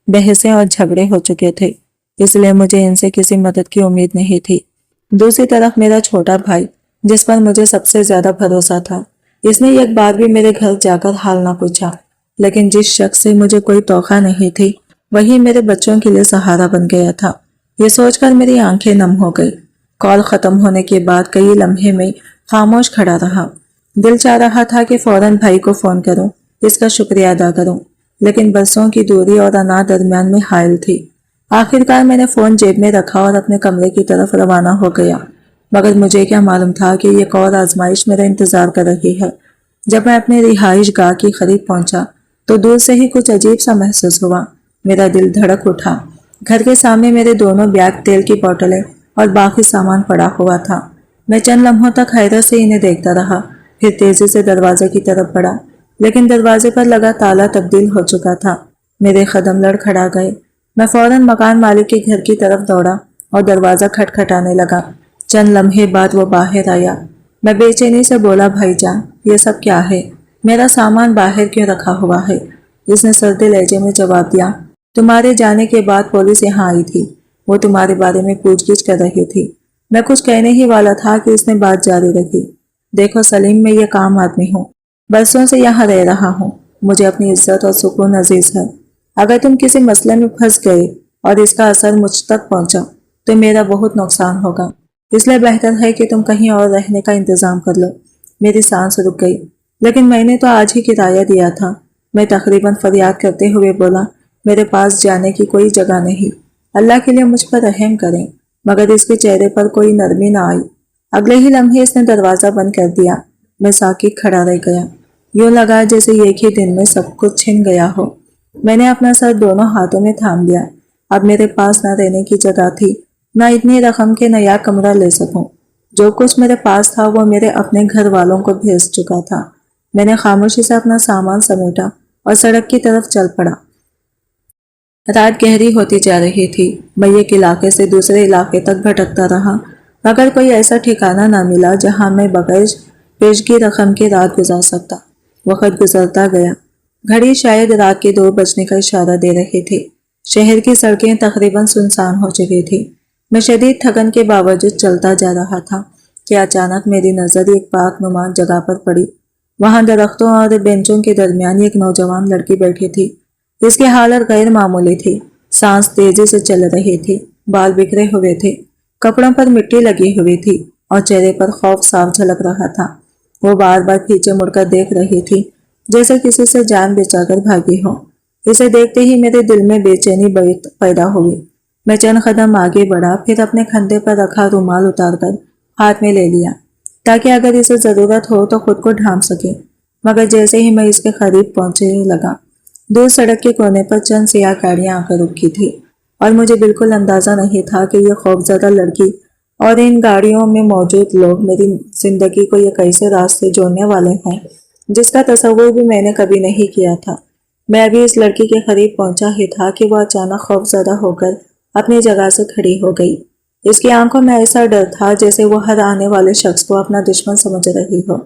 बहसें और झगड़े हो चुके थे, इसलिए मुझे इनसे किसी मदद की उम्मीद नहीं थी। दूसरी तरफ मेरा छोटा भाई, जिस पर मुझे सबसे ज्यादा भरोसा था, इसने एक बार भी मेरे घर जाकर हाल ना पूछा। लेकिन जिस शख्स से मुझे कोई तोखा नहीं थी, वही मेरे बच्चों के लिए सहारा बन गया था। ये सोचकर मेरी आंखें नम हो गई। कॉल खत्म होने के बाद कई लम्हे में खामोश खड़ा रहा। दिल चाह रहा था कि फौरन भाई को फोन करूं, इसका शुक्रिया अदा करूं, लेकिन बरसों की दूरी और अना दरमियान में हायल थी। आखिरकार मैंने फोन जेब में रखा और अपने कमरे की तरफ रवाना हो गया। मगर मुझे क्या मालूम था कि एक और आजमाइश मेरा इंतजार कर रही है। जब मैं अपने रिहाइश गाह की करीब पहुंचा तो दूर से ही कुछ अजीब सा महसूस हुआ। मेरा दिल धड़क उठा। घर के सामने मेरे दोनों बैग, तेल की बोतलें और बाकी सामान पड़ा हुआ था। मैं चंद लम्हों तक हैरत से इन्हें देखता रहा, फिर तेजी से दरवाजे की तरफ बढ़ा, लेकिन दरवाजे पर लगा ताला तब्दील हो चुका था। मेरे कदम लड़खड़ा गए। मैं फौरन मकान मालिक के घर की तरफ दौड़ा और दरवाजा खटखटाने लगा। चंद लम्हे बाद वो बाहर आया। मैं बेचैनी से बोला, भाईजान, ये सब क्या है? मेरा सामान बाहर क्यों रखा हुआ है? इसने सर्दे लहजे में जवाब दिया, तुम्हारे जाने के बाद पुलिस यहाँ आई थी, वो तुम्हारे बारे में पूछगिछ कर रही थी। मैं कुछ कहने ही वाला था कि इसने बात जारी रखी। دیکھو سلیم، میں یہ کام آدمی ہوں، برسوں سے یہاں رہ رہا ہوں، مجھے اپنی عزت اور سکون عزیز ہے۔ اگر تم کسی مسئلے میں پھنس گئے اور اس کا اثر مجھ تک پہنچا تو میرا بہت نقصان ہوگا، اس لیے بہتر ہے کہ تم کہیں اور رہنے کا انتظام کر لو۔ میری سانس رک گئی، لیکن میں نے تو آج ہی کرایہ دیا تھا۔ میں تقریباً فریاد کرتے ہوئے بولا، میرے پاس جانے کی کوئی جگہ نہیں، اللہ کے لیے مجھ پر رحم کریں۔ مگر اس کے چہرے پر کوئی نرمی نہ آئی۔ اگلے ہی لمحے اس نے دروازہ بند کر دیا۔ میں ساکت کھڑا رہ گیا، یوں لگا جیسے ایک ہی دن میں سب کچھ چھن گیا ہو۔ میں نے اپنا سر دونوں ہاتھوں میں تھام لیا۔ اب میرے پاس نہ رہنے کی جگہ تھی، نہ اتنی رقم کے نیا کمرہ لے سکوں۔ جو کچھ میرے پاس تھا وہ میرے اپنے گھر والوں کو بھیج چکا تھا۔ میں نے خاموشی سے اپنا سامان سمیٹا اور سڑک کی طرف چل پڑا۔ رات گہری ہوتی جا رہی تھی۔ میں ایک علاقے سے دوسرے علاقے تک بھٹکتا رہا، مگر کوئی ایسا ٹھکانہ نہ ملا جہاں میں بغیر پیشگی رقم کے رات گزار سکتا۔ وقت گزرتا گیا۔ گھڑی شاید رات کے 2 بجنے کا اشارہ دے رہی تھی۔ شہر کی سڑکیں تقریباً سنسان ہو چکی تھی۔ میں شدید تھکن کے باوجود چلتا جا رہا تھا کہ اچانک میری نظر ایک پاک نما جگہ پر پڑی۔ وہاں درختوں اور بینچوں کے درمیان ایک نوجوان لڑکی بیٹھی تھی۔ اس کی حالت غیر معمولی تھی، سانس تیزی سے چل رہی تھی، بال بکھرے ہوئے تھے، کپڑوں پر مٹی لگی ہوئی تھی اور چہرے پر خوف صاف جھلک رہا تھا۔ وہ بار بار پیچھے مڑ کر دیکھ رہی تھی، جیسے کسی سے جان بچا کر بھاگی ہو۔ اسے دیکھتے ہی میرے دل میں بے چینی پیدا ہوئی۔ میں چند قدم آگے بڑھا، پھر اپنے کندھے پر رکھا رومال اتار کر ہاتھ میں لے لیا تاکہ اگر اسے ضرورت ہو تو خود کو ڈھانپ سکے۔ مگر جیسے ہی میں اس کے قریب پہنچنے لگا، دور سڑک کے کونے پر چند سیاہ گاڑیاں آ کر رکی تھی اور مجھے بالکل اندازہ نہیں تھا کہ یہ خوفزدہ لڑکی اور ان گاڑیوں میں موجود لوگ میری زندگی کو ایک ایسے راستے جوڑنے والے ہیں جس کا تصور بھی میں نے کبھی نہیں کیا تھا۔ میں ابھی اس لڑکی کے قریب پہنچا ہی تھا کہ وہ اچانک خوفزدہ ہو کر اپنی جگہ سے کھڑی ہو گئی۔ اس کی آنکھوں میں ایسا ڈر تھا جیسے وہ ہر آنے والے شخص کو اپنا دشمن سمجھ رہی ہو۔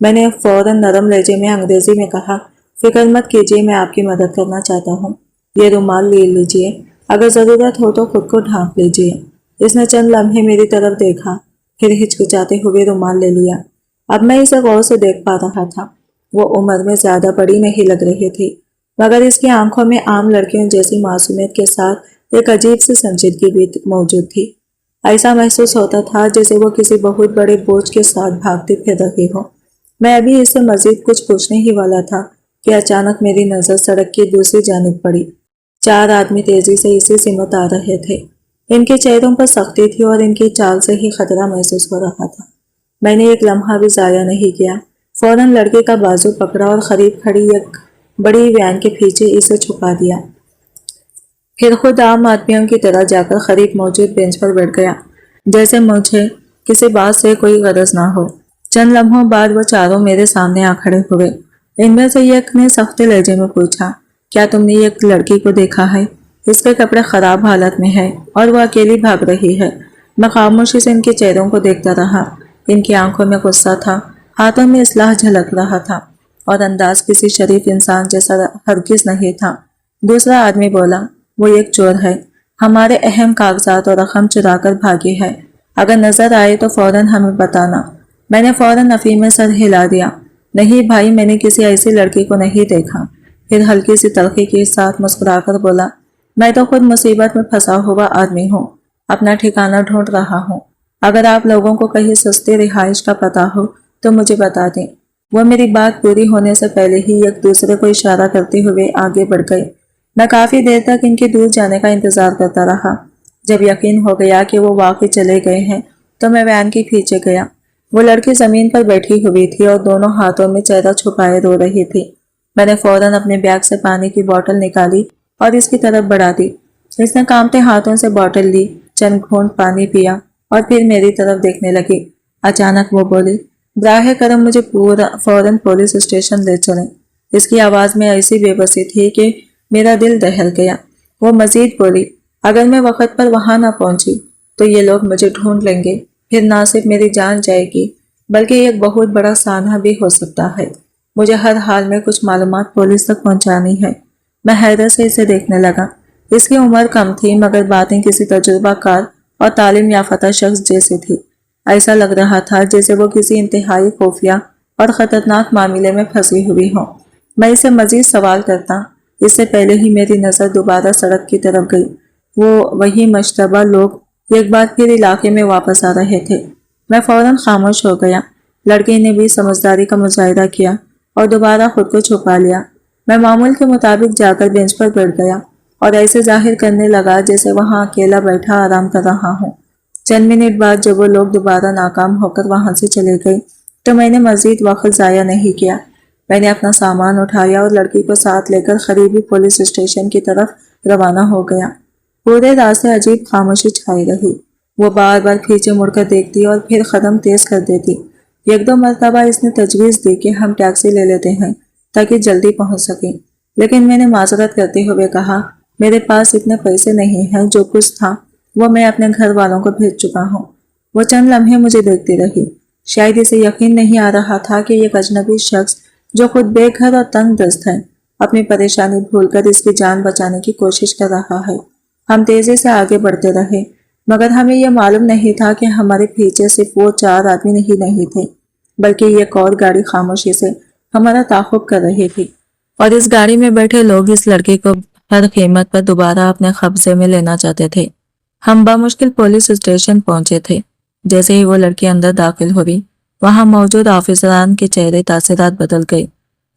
میں نے فوراً نرم لہجے میں انگریزی میں کہا، فکر مت کیجیے، میں آپ کی مدد کرنا چاہتا ہوں، یہ رومال لے لیجیے، اگر ضرورت ہو تو خود کو ڈھانپ لیجیے۔ اس نے چند لمحے میری طرف دیکھا، پھر ہچکچاتے ہوئے رومال لے لیا۔ اب میں اسے غور سے دیکھ پا رہا تھا۔ وہ عمر میں زیادہ بڑی نہیں لگ رہی تھی، مگر اس کی آنکھوں میں عام لڑکیوں جیسی معصومیت کے ساتھ ایک عجیب سی سنجیدگی بھی موجود تھی۔ ایسا محسوس ہوتا تھا جیسے وہ کسی بہت بڑے بوجھ کے ساتھ بھاگتی پھر رہی ہو۔ میں ابھی اس سے مزید کچھ پوچھنے ہی والا تھا کہ اچانک میری نظر سڑک کی دوسری جانب پڑی۔ 4 آدمی تیزی سے اسی سمت آ رہے تھے۔ ان کے چہروں پر سختی تھی اور ان کی چال سے ہی خطرہ محسوس ہو رہا تھا۔ میں نے ایک لمحہ بھی ضائع نہیں کیا، فوراً لڑکے کا بازو پکڑا اور قریب کھڑی ایک بڑی وین کے پیچھے اسے چھپا دیا۔ پھر خود عام آدمیوں کی طرح جا کر قریب موجود بینچ پر بیٹھ گیا، جیسے مجھے کسی بات سے کوئی غرض نہ ہو۔ چند لمحوں بعد وہ چاروں میرے سامنے آ کھڑے ہوئے۔ ان میں سے ایک نے سخت لہجے میں پوچھا، کیا تم نے ایک لڑکی کو دیکھا ہے؟ اس کے کپڑے خراب حالت میں ہیں اور وہ اکیلی بھاگ رہی ہے۔ میں خاموشی سے ان کے چہروں کو دیکھتا رہا۔ ان کی آنکھوں میں غصہ تھا، ہاتھوں میں اصلاح جھلک رہا تھا اور انداز کسی شریف انسان جیسا ہرگز نہیں تھا۔ دوسرا آدمی بولا، وہ ایک چور ہے، ہمارے اہم کاغذات اور رقم چرا کر بھاگی ہے، اگر نظر آئے تو فوراً ہمیں بتانا۔ میں نے فوراً افیم میں سر ہلا دیا، نہیں بھائی، میں نے کسی ایسی لڑکی کو نہیں دیکھا۔ پھر ہلکی سی تلخی کے ساتھ مسکرا کر بولا، میں تو خود مصیبت میں پھنسا ہوا آدمی ہوں، اپنا ٹھکانہ ڈھونڈ رہا ہوں، اگر آپ لوگوں کو کہیں سستی رہائش کا پتہ ہو تو مجھے بتا دیں۔ وہ میری بات پوری ہونے سے پہلے ہی ایک دوسرے کو اشارہ کرتے ہوئے آگے بڑھ گئے۔ میں کافی دیر تک ان کے دور جانے کا انتظار کرتا رہا۔ جب یقین ہو گیا کہ وہ واقعی چلے گئے ہیں تو میں وین کے پیچھے گیا۔ وہ لڑکی زمین پر بیٹھی ہوئی تھی اور دونوں ہاتھوں میں چہرہ چھپائے رو رہی تھی۔ میں نے فوراً اپنے بیگ سے پانی کی بوتل نکالی اور اس کی طرف بڑھا دی۔ اس نے کانپتے ہاتھوں سے بوتل لی، چند گھونٹ پانی پیا اور پھر میری طرف دیکھنے لگی۔ اچانک وہ بولی، براہ کرم مجھے فوراً پولیس اسٹیشن لے چلیں۔ اس کی آواز میں ایسی بے بسی تھی کہ میرا دل دہل گیا۔ وہ مزید بولی، اگر میں وقت پر وہاں نہ پہنچی تو یہ لوگ مجھے ڈھونڈ لیں گے، پھر نہ صرف میری جان جائے گی بلکہ ایک بہت بڑا سانحہ بھی ہو سکتا ہے۔ مجھے ہر حال میں کچھ معلومات پولیس تک پہنچانی ہے۔ میں حیرت سے اسے دیکھنے لگا۔ اس کی عمر کم تھی مگر باتیں کسی تجربہ کار اور تعلیم یافتہ شخص جیسی تھی۔ ऐसा लग रहा था जैसे वो किसी इंतहाई खुफिया और खतरनाक मामले में फंसी हुई हो। मैं इसे मजीद सवाल करता, इससे पहले ही मेरी नजर दोबारा सड़क की तरफ गई। वो वही मशतबा लोग एक बार फिर इलाके में वापस आ रहे थे। मैं फौरन खामोश हो गया। लड़के ने भी समझदारी का मुजाहिदा किया और दोबारा खुद को छुपा लिया। मैं मामूल के मुताबिक जाकर बेंच पर बैठ गया और ऐसे जाहिर करने लगा जैसे वहां अकेला बैठा आराम कर रहा हूँ। चंद मिनट बाद जब वो लोग दोबारा नाकाम होकर वहां से चले गए तो मैंने मजीद वक्त जाया नहीं किया। मैंने अपना सामान उठाया और लड़की को साथ लेकर करीबी पुलिस स्टेशन की तरफ रवाना हो गया। पूरे रास्ते अजीब खामोशी छाई रही। वो बार बार पीछे मुड़कर देखती और फिर कदम तेज कर देती। एक दो मरतबा इसने तजवीज़ दी कि हम टैक्सी ले लेते हैं ताकि जल्दी पहुंच सकें, लेकिन मैंने माजरत करते हुए कहा, मेरे पास इतने पैसे नहीं हैं, जो कुछ था वो मैं अपने घर वालों को भेज चुका हूँ। वो चंद लम्हे मुझे देखती रही। शायद इसे यकीन नहीं आ रहा था कि एक अजनबी शख्स जो खुद बेघर और तंगदस्त है अपनी परेशानी भूलकर इसकी जान बचाने की कोशिश कर रहा है। हम तेजी से आगे बढ़ते रहे, मगर हमें यह मालूम नहीं था कि हमारे पीछे सिर्फ वो 4 आदमी ही नहीं थे, बल्कि एक और गाड़ी खामोशी से हमारा ताक़ुब कर रही थी और इस गाड़ी में बैठे लोग इस लड़की को हर कीमत पर दोबारा अपने कब्जे में लेना चाहते थे। हम बामुश्किल पुलिस स्टेशन पहुंचे थे। जैसे ही वो लड़की अंदर दाखिल हुई, वहां मौजूद ऑफिसरान के चेहरे तासीरात बदल गए।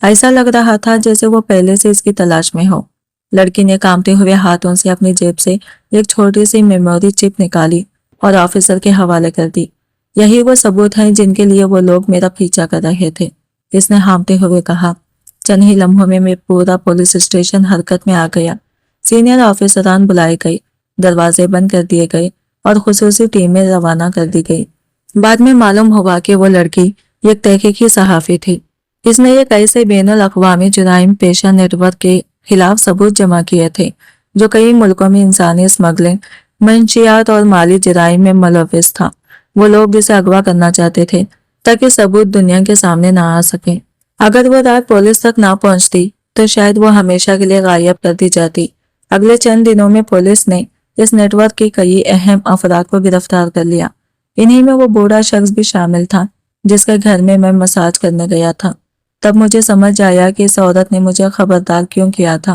ऐसा लग रहा था जैसे वो पहले से इसकी तलाश में हो। लड़की ने कांपते हुए हाथों से अपनी जेब से एक छोटी सी मेमोरी चिप निकाली और ऑफिसर के हवाले कर दी। यही वो सबूत है जिनके लिए वो लोग मेरा पीछा कर रहे थे, इसने हाँफते हुए कहा। चंद ही लम्हों में पूरा पुलिस स्टेशन हरकत में आ गया। सीनियर ऑफिसरान बुलाए गए, दरवाजे बंद कर दिए गए और खुसूसी टीमें रवाना कर दी गई। बाद में मालूम हुआ कि वो लड़की एक तहकीकी सहाफी थी। इसने एक ऐसे बैनुल अक़वामी जुराइम पेशा नेटवर्क के खिलाफ सबूत जमा किए थे जो कई मुल्कों में इंसानी स्मगलिंग, मंशियात और माली जुराइम में मुलव्विस था। वो लोग इसे अगवा करना चाहते थे ताकि सबूत दुनिया के सामने ना आ सके। अगर वो रात पुलिस तक ना पहुंचती तो शायद वो हमेशा के लिए गायब कर दी जाती। अगले चंद दिनों में पुलिस ने इस नेटवर्क के कई अहम अफराद को गिरफ्तार कर लिया। इन्हीं में वो बूढ़ा शख्स भी शामिल था जिसके घर में मैं मसाज करने गया था। तब मुझे समझ आया कि इस औरत ने मुझे खबरदार क्यों किया था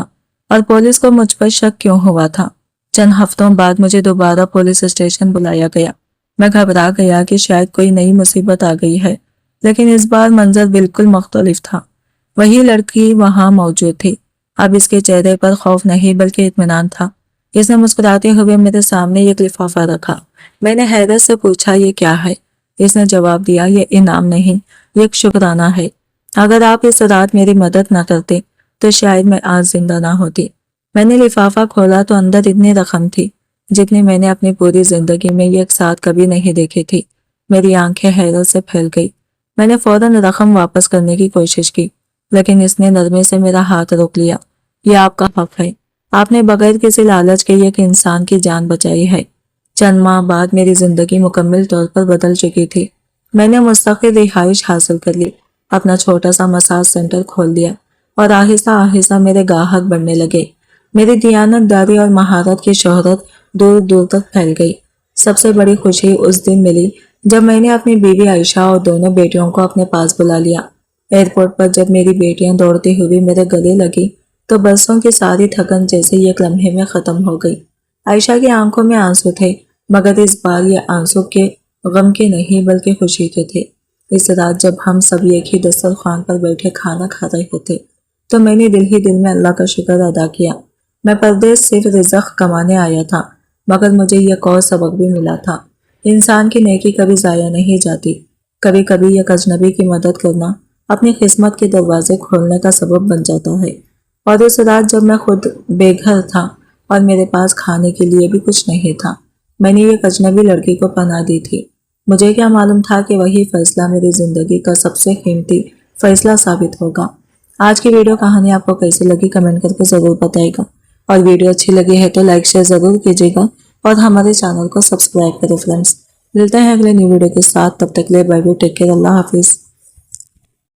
और पुलिस को मुझ पर शक क्यों हुआ था। चंद हफ्तों बाद मुझे दोबारा पुलिस स्टेशन बुलाया गया। मैं घबरा गया कि शायद कोई नई मुसीबत आ गई है, लेकिन इस बार मंजर बिल्कुल मुख्तलिफ था। वही लड़की वहां मौजूद थी। अब इसके चेहरे पर खौफ नहीं बल्कि इत्मीनान था। इसने मुस्कुराते हुए मेरे सामने एक लिफाफा रखा। मैंने हैरत से पूछा, ये क्या है? इसने जवाब दिया, ये इनाम नहीं, ये एक शुक्राना है। अगर आप इस रात मेरी मदद न करते तो शायद मैं आज जिंदा ना होती। मैंने लिफाफा खोला तो अंदर इतनी रकम थी जितनी मैंने अपनी पूरी जिंदगी में एक साथ कभी नहीं देखी थी। मेरी आंखें हैरत से फैल गई। मैंने फौरन रकम वापस करने की कोशिश की, लेकिन इसने नरमी से मेरा हाथ रोक लिया। यह आपका हक है। आपने बगैर किसी लालच के एक इंसान की जान बचाई है। चंद माह बाद मेरी जिंदगी मुकम्मल तौर पर बदल चुकी थी। मैंने मुस्तकिल रिहाइश हासिल कर ली, अपना छोटा सा मसाज सेंटर खोल दिया और आहिस्ता आहिस्ता मेरे गाहक बढ़ने लगे। मेरी दियानतदारी और महारत की शोहरत दूर दूर तक फैल गई। सबसे बड़ी खुशी उस दिन मिली जब मैंने अपनी बीवी आयशा और दोनों बेटियों को अपने पास बुला लिया। एयरपोर्ट पर जब मेरी बेटियां दौड़ती हुई मेरे गले लगी तो बरसों की सारी थकन जैसे एक लम्हे में खत्म हो गई। आयशा की आंखों में आंसू थे, मगर इस बार ये आंसू के गम के नहीं बल्कि खुशी के थे। इस रात जब हम सब एक ही दस्तरखान पर बैठे खाना खा रहे थे तो मैंने दिल ही दिल में अल्लाह का शुक्र अदा किया। मैं परदेश सिर्फ रिज़्क़ कमाने आया था, मगर मुझे एक और सबक भी मिला था। इंसान की नेकी कभी ज़ाया नहीं जाती। कभी कभी एक अजनबी की मदद करना अपनी किस्मत के दरवाजे खोलने का सबब बन जाता है। और उस रात जब मैं खुद बेघर था और मेरे पास खाने के लिए भी कुछ नहीं था, मैंने एक अजनबी लड़की को पनाह दी थी। मुझे क्या मालूम था कि वही फैसला मेरी जिंदगी का सबसे कीमती फैसला साबित होगा। आज की वीडियो कहानी आपको कैसी लगी कमेंट करके ज़रूर बताइएगा, और वीडियो अच्छी लगी है तो लाइक शेयर ज़रूर कीजिएगा और हमारे चैनल को सब्सक्राइब करें फ्रेंड्स। मिलते हैं अगले न्यू वीडियो के साथ, तब तक के लिए बाय बाय, टेक केयर, अल्लाह हाफिज़।